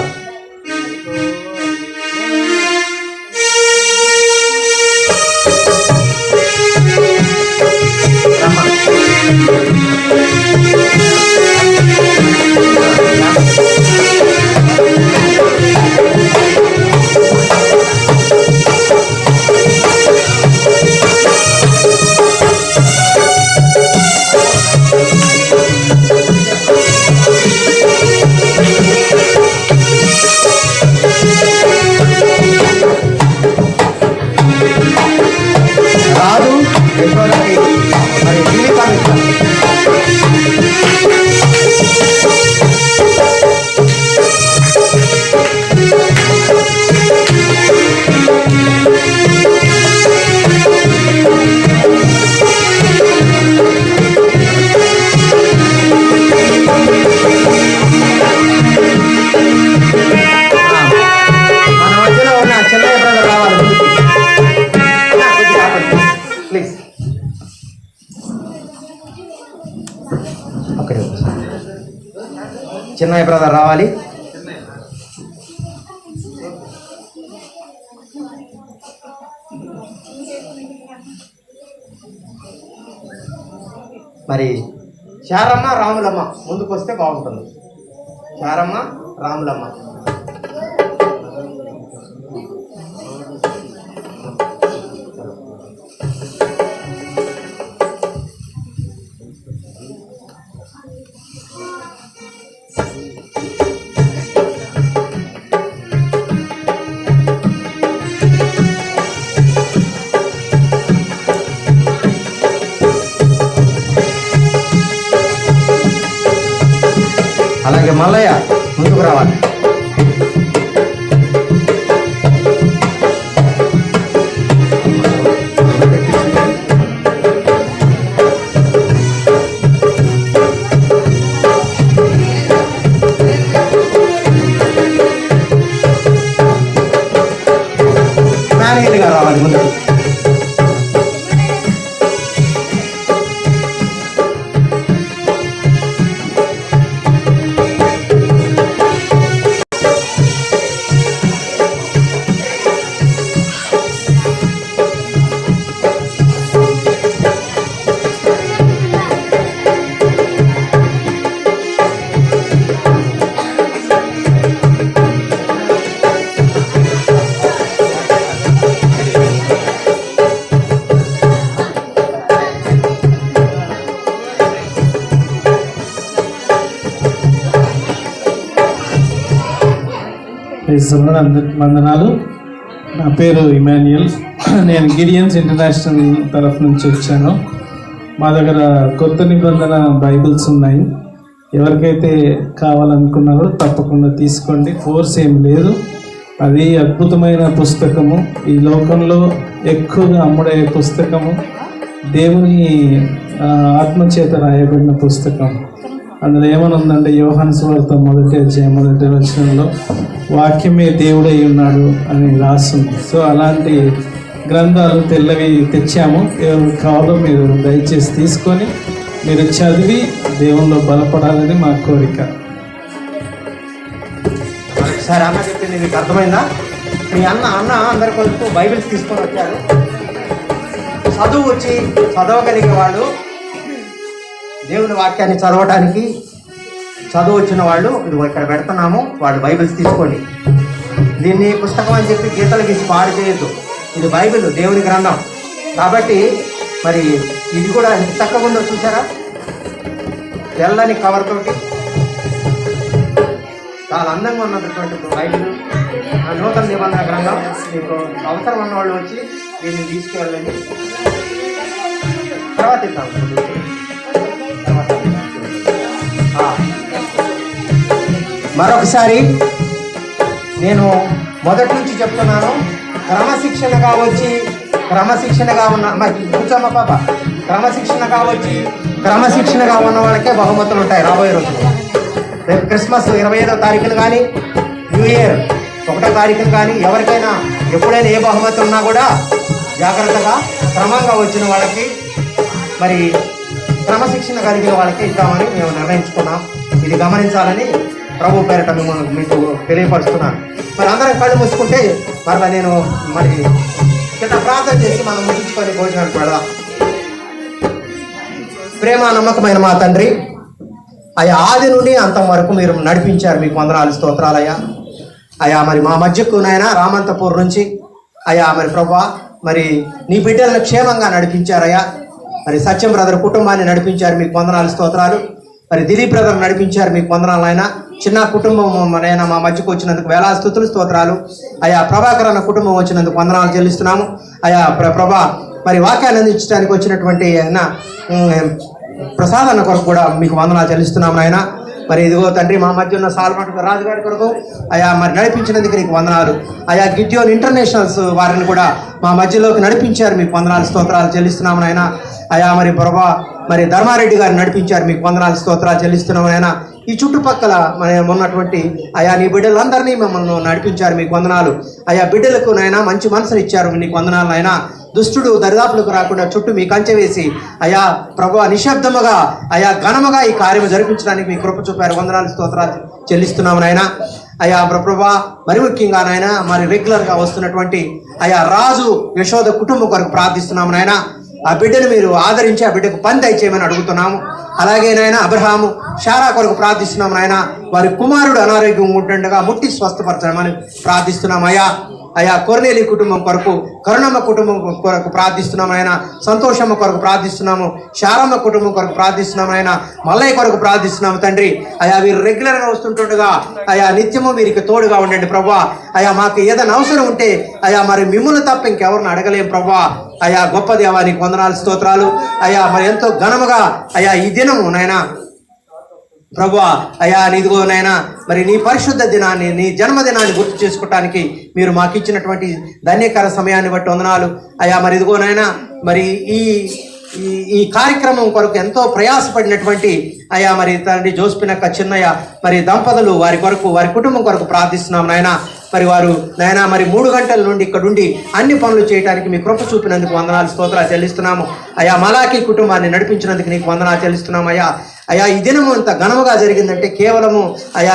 రాజు, యశోదకి మరి జీవితాలు ఇస్తాం. మన మధ్యలో ఉన్న చెన్నయ్య బ్రదర్ రావాలి ముందుకి. ప్లీజ్ అక్కడే చిన్నయ్య బ్రదర్ రావాలి. మరి శారమ్మ, రాములమ్మ ముందుకు వస్తే బాగుంటుంది. శారమ్మ, రాములమ్మ. అలాగే మల్లయ్య ముందుకు రావాలి. మేనేజర్గా రావాలి ముందుకు. అందరికి వందనాలు. నా పేరు ఇమాన్యుయల్. నేను గిడియన్స్ ఇంటర్నేషనల్ తరఫు నుంచి వచ్చాను. మా దగ్గర కొత్త నిబంధన బైబిల్స్ ఉన్నాయి. ఎవరికైతే కావాలనుకున్నారో తప్పకుండా తీసుకోండి. ఫోర్స్ ఏం లేదు. అది అద్భుతమైన పుస్తకము. ఈ లోకంలో ఎక్కువగా అమ్ముడే పుస్తకము. దేవుని ఆత్మచేత రాయబడిన పుస్తకం. అందులో ఏమని ఉందంటే యోహాను సువార్త 1 వచనంలో వాక్యమే దేవుడై ఉన్నాడు అని రాస్తుంది. సో అలాంటి గ్రంథాలు తెల్లవి తెచ్చాము. ఎవరికి కావాలో మీరు దయచేసి తీసుకొని మీరు చదివి దేవునిలో బలపడాలని మా కోరిక. సరే, అన్న చెప్పింది మీకు అర్థమైందా? మీ అన్న అందరి కొరకు బైబిల్స్ తీసుకొని వచ్చారు. చదవగలిగే వాళ్ళు, దేవుని వాక్యాన్ని చదవడానికి చదువు వచ్చిన వాళ్ళు ఇది ఇక్కడ పెడుతున్నాము. వాళ్ళు బైబిల్స్ తీసుకోండి. దీన్ని పుస్తకం అని చెప్పి గీతలు గీసి పాడు చేయొద్దు. ఇది బైబిల్, దేవుని గ్రంథం. కాబట్టి మరి ఇది కూడా ఎంత చక్కగా ఉందో చూసారా? తెల్లని కవర్ తోటి చాలా అందంగా ఉన్నటువంటి బైబిల్, నూతన నిబంధన గ్రంథం. మీకు అవసరం ఉన్న వాళ్ళు వచ్చి దీన్ని తీసుకెళ్ళండి. తర్వాత ఇద్దాం. మరొకసారి నేను మొదటి నుంచి చెప్తున్నాను, క్రమశిక్షణగా ఉన్న కూర్చోమ్మ పాప, క్రమశిక్షణగా ఉన్న వాళ్ళకే బహుమతులు ఉంటాయి రాబోయే రోజుల్లో. రేపు క్రిస్మస్ 25వ తారీఖున కానీ, న్యూ ఇయర్ 1వ తారీఖున కానీ ఎవరికైనా ఎప్పుడైనా ఏ బహుమతి ఉన్నా కూడా జాగ్రత్తగా క్రమంగా వచ్చిన వాళ్ళకి, మరి క్రమశిక్షణ కలిగిన వాళ్ళకి ఇద్దామని మేము నిర్ణయించుకున్నాం. ఇది గమనించాలని ప్రభు పేరిట మీకు తెలియపరుస్తున్నాను. మరి అందరం కళ్ళు మూసుకుంటే మరలా నేను మరి చిన్న ప్రార్థన చేసి మనం ముగించుకొని భోజనానికి వెళదాం. ప్రేమ నమ్మకమైన మా తండ్రి, అయ్యా ఆది నుండి అంతం వరకు మీరు నడిపించారు. మీకు వందనాలు, స్తోత్రాలయ్యా. అయ్యా మరి మా మధ్యకు నాయనా రామంతపూర్ నుంచి అయ్యా మరి ప్రభా మరి నీ బిడ్డలను క్షేమంగా నడిపించారయ్యా. మరి సత్యం బ్రదర్ కుటుంబాన్ని నడిపించారు. మీకు వందనాలు, స్తోత్రాలు. మరి దిలీప్ బ్రదర్ నడిపించారు. మీకు వందనాలు ఆయన. చిన్న కుటుంబం అయినా మా మధ్యకు వచ్చినందుకు వేలా స్తుతులు, స్తోత్రాలు. అయా ప్రభాకర్ అన్న కుటుంబం వచ్చినందుకు వందనాలు చెల్లిస్తున్నాము. అయా ప్రభా మరి వాక్యాన్ని అందించడానికి వచ్చినటువంటి ఆయన ప్రసాద్ అన్న కొరకు కూడా మీకు వందనాలు చెల్లిస్తున్నాము నాయన. మరి ఇదిగో తండ్రి మా మధ్య ఉన్న సాల్మట్ రాజుగారి కొరకు అయా మరి నడిపించినందుకు నీకు వందనాలు. అయా గిడ్యోన్ ఇంటర్నేషనల్స్ వారిని కూడా మా మధ్యలోకి నడిపించారు. మీకు వందనాలు, స్తోత్రాలు చెల్లిస్తున్నాము నాయన. అయా మరి ప్రభా మరి ధర్మారెడ్డి గారు నడిపించారు. మీకు వందనాలు, స్తోత్రాలు చెల్లిస్తున్నాము నాయన. ఈ చుట్టుపక్కల ఉన్నటువంటి అయా నీ బిడ్డలందరినీ మమ్మల్ని నడిపించారు. మీకు వందనాలు. అయా బిడ్డలకు నాయన మంచి మనసుని ఇచ్చారు. నీకు వందనాలు నాయన. దుష్టుడు దరిదాపులకు రాకుండా చుట్టూ మీ కంచె వేసి అయా ప్రభు నిశ్శబ్దముగా అయా ఘనముగా ఈ కార్యము జరిపించడానికి మీ కృప చూపారు. వందనాలు, స్తోత్రాలు చెల్లిస్తున్నాము నాయన. అయా ప్రభా మరి ముఖ్యంగా నాయన మరి రెగ్యులర్గా వస్తున్నటువంటి అయా రాజు యశోద కుటుంబం కొరకు ప్రార్థిస్తున్నాము నాయన. ఆ బిడ్డను మీరు ఆదరించి ఆ బిడ్డకు పని దయచేయమని అడుగుతున్నాము. అలాగే నాయన అబ్రహాము శారా కొరకు ప్రార్థిస్తున్నాము నాయన. వారి కుమారుడు అనారోగ్యం ఉంటుండగా ముట్టి స్వస్థపరచమని ప్రార్థిస్తున్నాము అయ్యా. అయా కొర్నేలి కుటుంబం కొరకు, కరుణమ్మ కుటుంబం కొరకు ప్రార్థిస్తున్నాము ఆయన. సంతోషమ్మ కొరకు ప్రార్థిస్తున్నాము. శారమ్మ కుటుంబం కొరకు ప్రార్థిస్తున్నాము ఆయన. మల్లయ్య కొరకు ప్రార్థిస్తున్నాము తండ్రి. అయా వీరు రెగ్యులర్గా వస్తుంటుండగా అయా నిత్యము వీరికి తోడుగా ఉండండి ప్రభా. అయా మాకు ఏదైనా అవసరం ఉంటే అయా మరి మిమ్మల్ని తప్ప ఇంకెవరిని అడగలేం ప్రభా. అయా గొప్ప దేవా నీకు వందనాలు, స్తోత్రాలు. అయా మరి ఎంతో ఘనముగా అయా ఈ దినము నాయనా ప్రభువా అయా నీదిగో నాయనా మరి నీ పరిశుద్ధ దినాన్ని, నీ జన్మదినాన్ని గుర్తు చేసుకోవటానికి మీరు మాకు ఇచ్చినటువంటి ధన్యకర సమయాన్ని బట్టి వందనాలు అయా. మరి ఇదిగో నాయనా మరి ఈ కార్యక్రమం కొరకు ఎంతో ప్రయాసపడినటువంటి అయా మరి తండ్రి జోస్పినక్క చిన్నయ్య మరి దంపతులు వారి కొరకు, వారి కుటుంబం కొరకు ప్రార్థిస్తున్నాం నాయన. మరి వారు నాయన మరి 3 గంటల నుండి ఇక్కడుండి అన్ని పనులు చేయడానికి మీ కృప చూపినందుకు వందనాలు, స్తోత్రాలు చెల్లిస్తున్నాము అయా. మలాకి కుటుంబాన్ని నడిపించినందుకు నీకు వందనాలు చెల్లిస్తున్నాము అయ్యా. అయా ఈ దినము ఇంత ఘనముగా జరిగిందంటే కేవలము అయా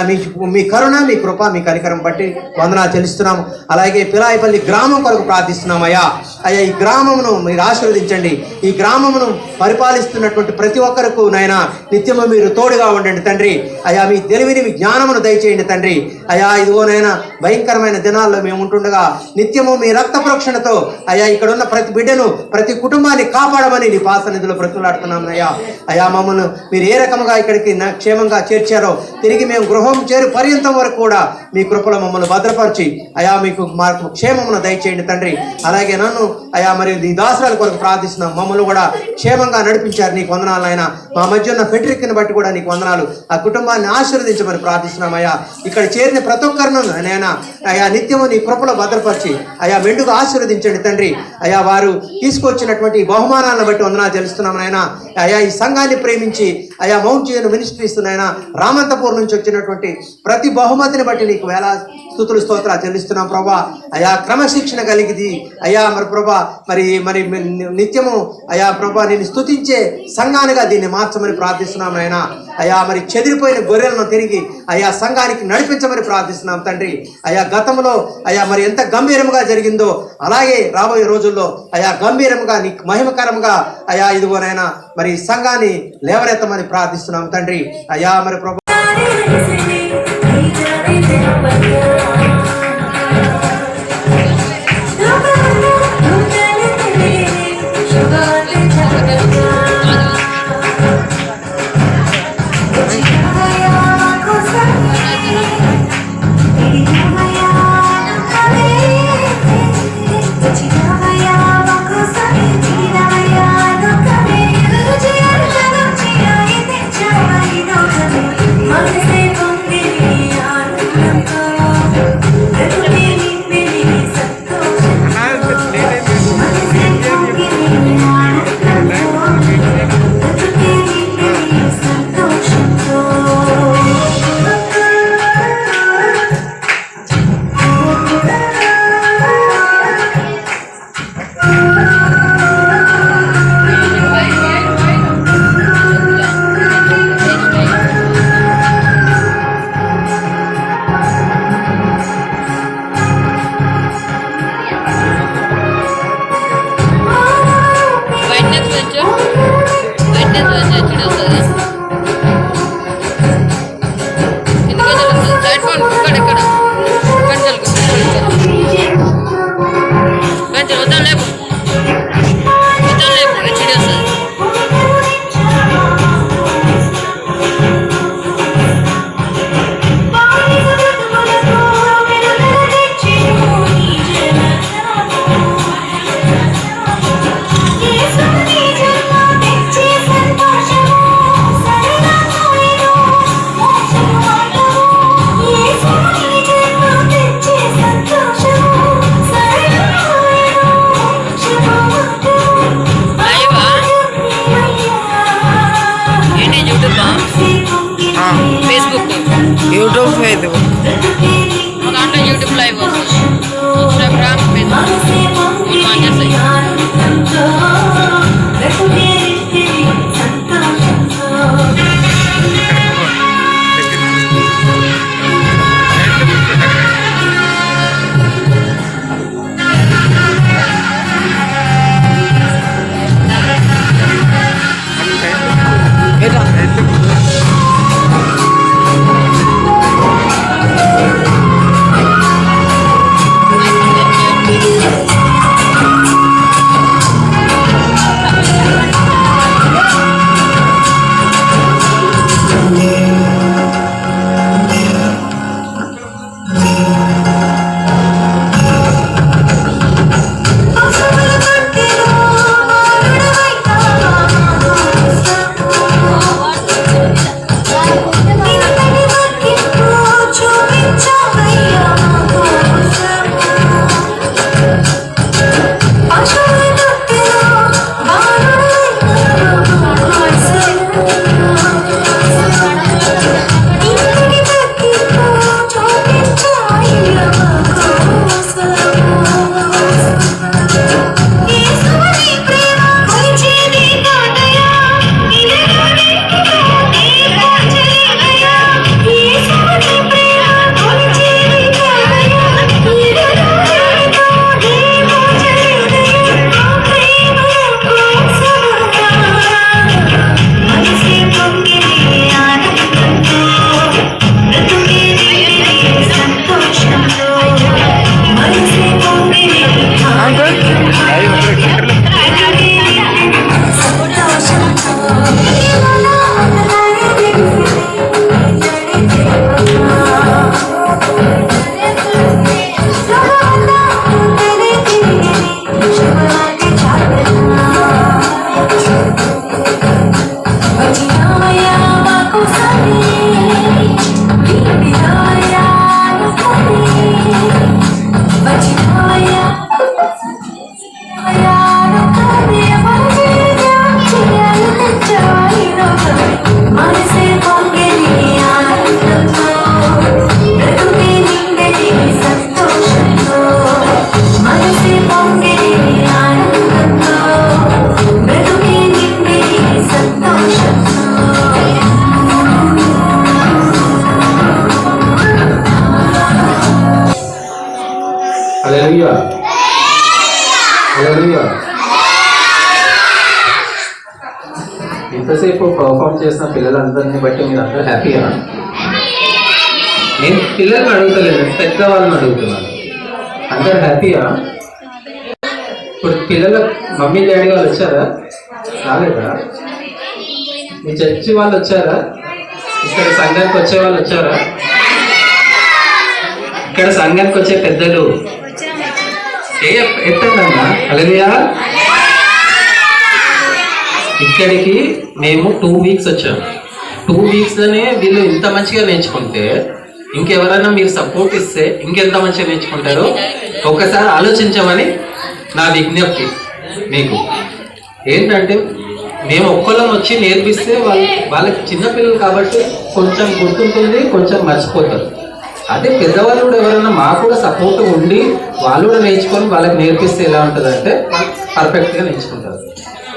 మీ కరుణ, మీ కృప, మీ కనికరం బట్టి వందనాలు చెల్లిస్తున్నాము. అలాగే పిలాయిపల్లి గ్రామం కొరకు ప్రార్థిస్తున్నాము అయ్యా. అయ్యా ఈ గ్రామమును మీరు ఆశీర్వదించండి. ఈ గ్రామమును పరిపాలిస్తున్నటువంటి ప్రతి ఒక్కరికి నాయన నిత్యము మీరు తోడుగా ఉండండి తండ్రి. అయా మీ తెలివిని, మీ జ్ఞానమును దయచేయండి తండ్రి. అయా ఇదిగోనైనా భయంకరమైన దినాల్లో మేము ఉంటుండగా నిత్యము మీ రక్త ప్రోక్షణతో అయా ఇక్కడ ఉన్న ప్రతి బిడ్డను, ప్రతి కుటుంబాన్ని కాపాడమని ఉండమని నీ పాస నిధులు బ్రతులాడుతున్నాం అయ్యా. అయ్యా మమ్మల్ని మీరు ఏ రకంగా ఇక్కడికి క్షేమంగా చేర్చారో తిరిగి మేము గృహం చేరు పర్యంతం వరకు కూడా మీ కృపలో మమ్మల్ని భద్రపరిచి అయా మీకు మాకు క్షేమమును దయచేయండి తండ్రి. అలాగే నన్ను అయా మరి నీ దాసరాల కొరకు ప్రార్థిస్తున్నాం. మమ్మల్ని కూడా క్షేమంగా నడిపించారు, నీకు వందనాలు ఆయన. మా మధ్య ఉన్న ఫెడ్రిక్ని బట్టి కూడా నీకు వందనాలు. ఆ కుటుంబాన్ని ఆశీర్వదించమని ప్రార్థిస్తున్నాం అయ్యా. ఇక్కడ చేరిన ప్రతి ఒక్కరిను నేను అయా నిత్యము నీ కృపలో భద్రపరిచి అయా మెండుగా ఆశీర్వదించండి తండ్రి. అయా వారు తీసుకొచ్చినటువంటి బహుమానాలను బట్టి వందనాలు తెలుస్తున్నాం నాయన. అయా ఈ సంఘాన్ని ప్రేమించి అయా మౌంట్ జీవన్ మినిస్ట్రీస్ నాయన రామంతపూర్ నుంచి వచ్చినటువంటి ప్రతి బహుమతిని బట్టి నీకు వేల స్తుతులు స్తోత్రాలు చెల్లిస్తున్నాం ప్రభా. అయా క్రమశిక్షణ కలిగిది అయా మరి ప్రభా మరి మరి నిత్యము అయా ప్రభా నేను స్తుతించే సంఘానిగా దీన్ని మార్చమని ప్రార్థిస్తున్నాం నాయన. అయా మరి చెదిరిపోయిన గొర్రెలను తిరిగి అయా సంఘానికి నడిపించమని ప్రార్థిస్తున్నాం తండ్రి. అయా గతంలో అయా మరి ఎంత గంభీరంగా జరిగిందో అలాగే రాబోయే రోజుల్లో అయా గంభీరంగా నీకు మహిమకరంగా అయా ఇదిగోనైనా మరి సంఘాన్ని లేవనెత్తమని ప్రార్థిస్తున్నాం తండ్రి. అయా మరి ప్రభా ఇంతసేపు పర్ఫామ్ చేసిన పిల్లలందరినీ బట్టి మీరు అందరూ హ్యాపీయా? నేను పిల్లల్ని అడుగుతలేదు, పెద్దవాళ్ళని అడుగుతున్నాను. అందరు హ్యాపీయా? ఇప్పుడు పిల్లల మమ్మీ డాడీ వాళ్ళు వచ్చారా? రాలేదా? మీ చర్చి వాళ్ళు వచ్చారా? ఇక్కడ సంఘానికి వచ్చే వాళ్ళు వచ్చారా? ఇక్కడ సంఘానికి వచ్చే పెద్దలు ఎత్తన్నా హల్లెలూయా. ఇక్కడికి మేము 2 weeks వచ్చాము. 2 weeksలోనే వీళ్ళు ఇంత మంచిగా నేర్చుకుంటే ఇంకెవరైనా మీరు సపోర్ట్ ఇస్తే ఇంకెంత మంచిగా నేర్చుకుంటారో ఒకసారి ఆలోచించమని నా విజ్ఞప్తి మీకు. ఏంటంటే మేము ఒక్కళ్ళం వచ్చి నేర్పిస్తే వాళ్ళకి చిన్నపిల్లలు కాబట్టి కొంచెం గుర్తుంటుంది, కొంచెం మర్చిపోతారు. అదే పెద్దవాళ్ళు కూడా ఎవరైనా మాకు కూడా సపోర్ట్ ఉండి వాళ్ళు కూడా నేర్చుకొని వాళ్ళకి నేర్పిస్తే ఎలా ఉంటుందంటే పర్ఫెక్ట్గా నేర్చుకుంటారు.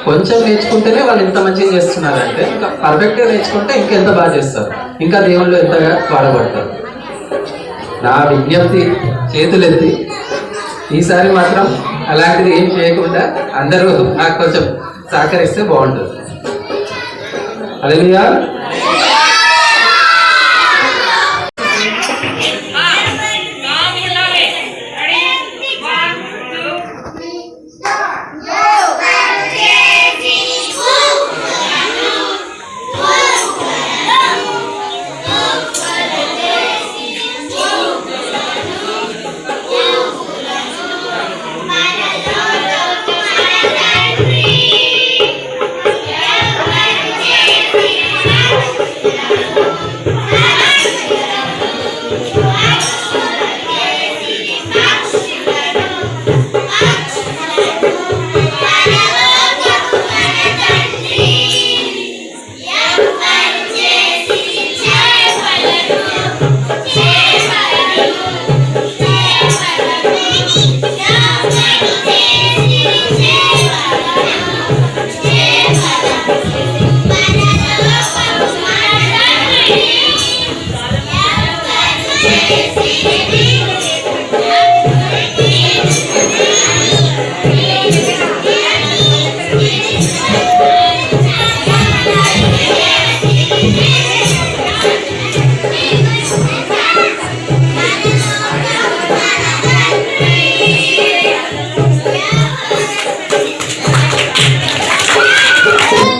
కొంచెం నేర్చుకుంటేనే వాళ్ళు ఇంత మంచిగా చేస్తున్నారంటే ఇంకా పర్ఫెక్ట్గా నేర్చుకుంటే ఇంకెంత బాగా చేస్తారు, ఇంకా దేవుళ్ళు ఎంతగా వాడబడతారు. నా విజ్ఞప్తి చేతులెత్తి ఈసారి మాత్రం అలాంటిది ఏం చేయకుండా అందరూ నాకు కొంచెం సహకరిస్తే బాగుంటుంది. హల్లెలూయా.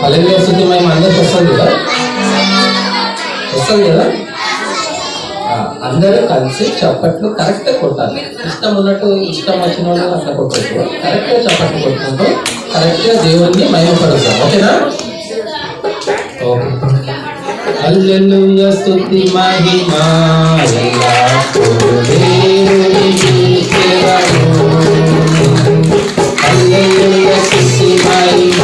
హల్లెలూయా. స్తుతి మహిమ అందరికి వస్తుంది కదా? వస్తుంది కదా? అందరూ కలిసి చప్పట్లు కరెక్ట్గా కొట్టాలి. ఇష్టం ఉన్నట్టు ఇష్టం వచ్చిన వాళ్ళు అట్లా కొట్టచ్చు. కరెక్ట్గా చప్పట్లు కొట్టుకుంటూ కరెక్ట్గా దేవుణ్ణి మహిమపరుస్తాం. ఓకేనా? ఓకే. హల్లెలూయా. స్తుతి మహిమ హల్లెలూయా. స్తుతి మహిమ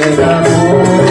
Hallelujah.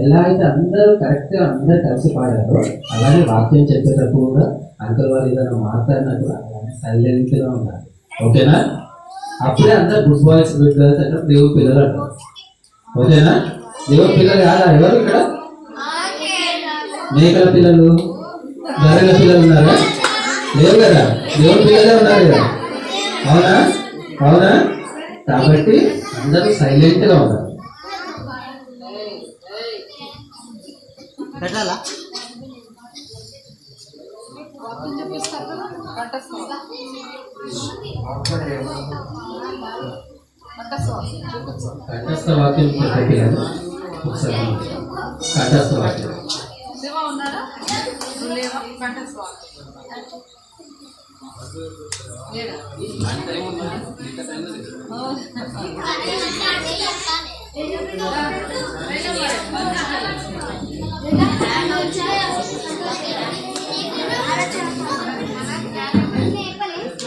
ఎలా అయితే అందరూ కరెక్ట్ గా అందరూ కలిసి పాడారో అలానే వాక్యం చెప్పేటప్పుడు కూడా అంకల్ వారు ఏదైనా మాట్లాడినప్పుడు అలానే సైలెంట్ గా ఉండాలి. ఓకేనా? అప్పుడే అందరు గుడ్ బాయ్స్ గుడ్ గర్ల్స్ అంటే దేవుడి పిల్లలు అంటారు. ఓకేనా? దేవుడి పిల్లలు కాదా ఎవరు ఇక్కడ? మేకల పిల్లలు బర్రెల పిల్లలు ఉన్నారా? లేవు కదా, దేవుడి పిల్లలే ఉన్నారు కదా. అవునా? అవునా? కాబట్టి అందరూ సైలెంట్ గా ఉన్నారు. కంఠస్థ వాక్యం పెట్టాను ఒకసారి. కంఠస్థ వాక్యం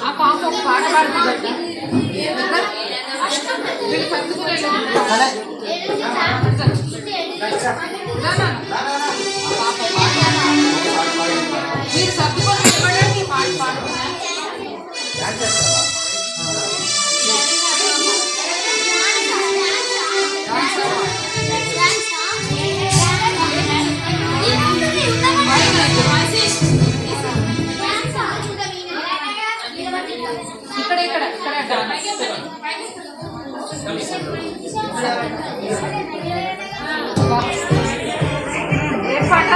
ఆ పాప ఒక పాట పాడుతుంది. మీరు సర్దుకొని నిలబడండి, పాట పాడుతున్నారు. ఇక్కడ ఇక్కడ ఇక్కడ ఏ పాట?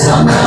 సమయం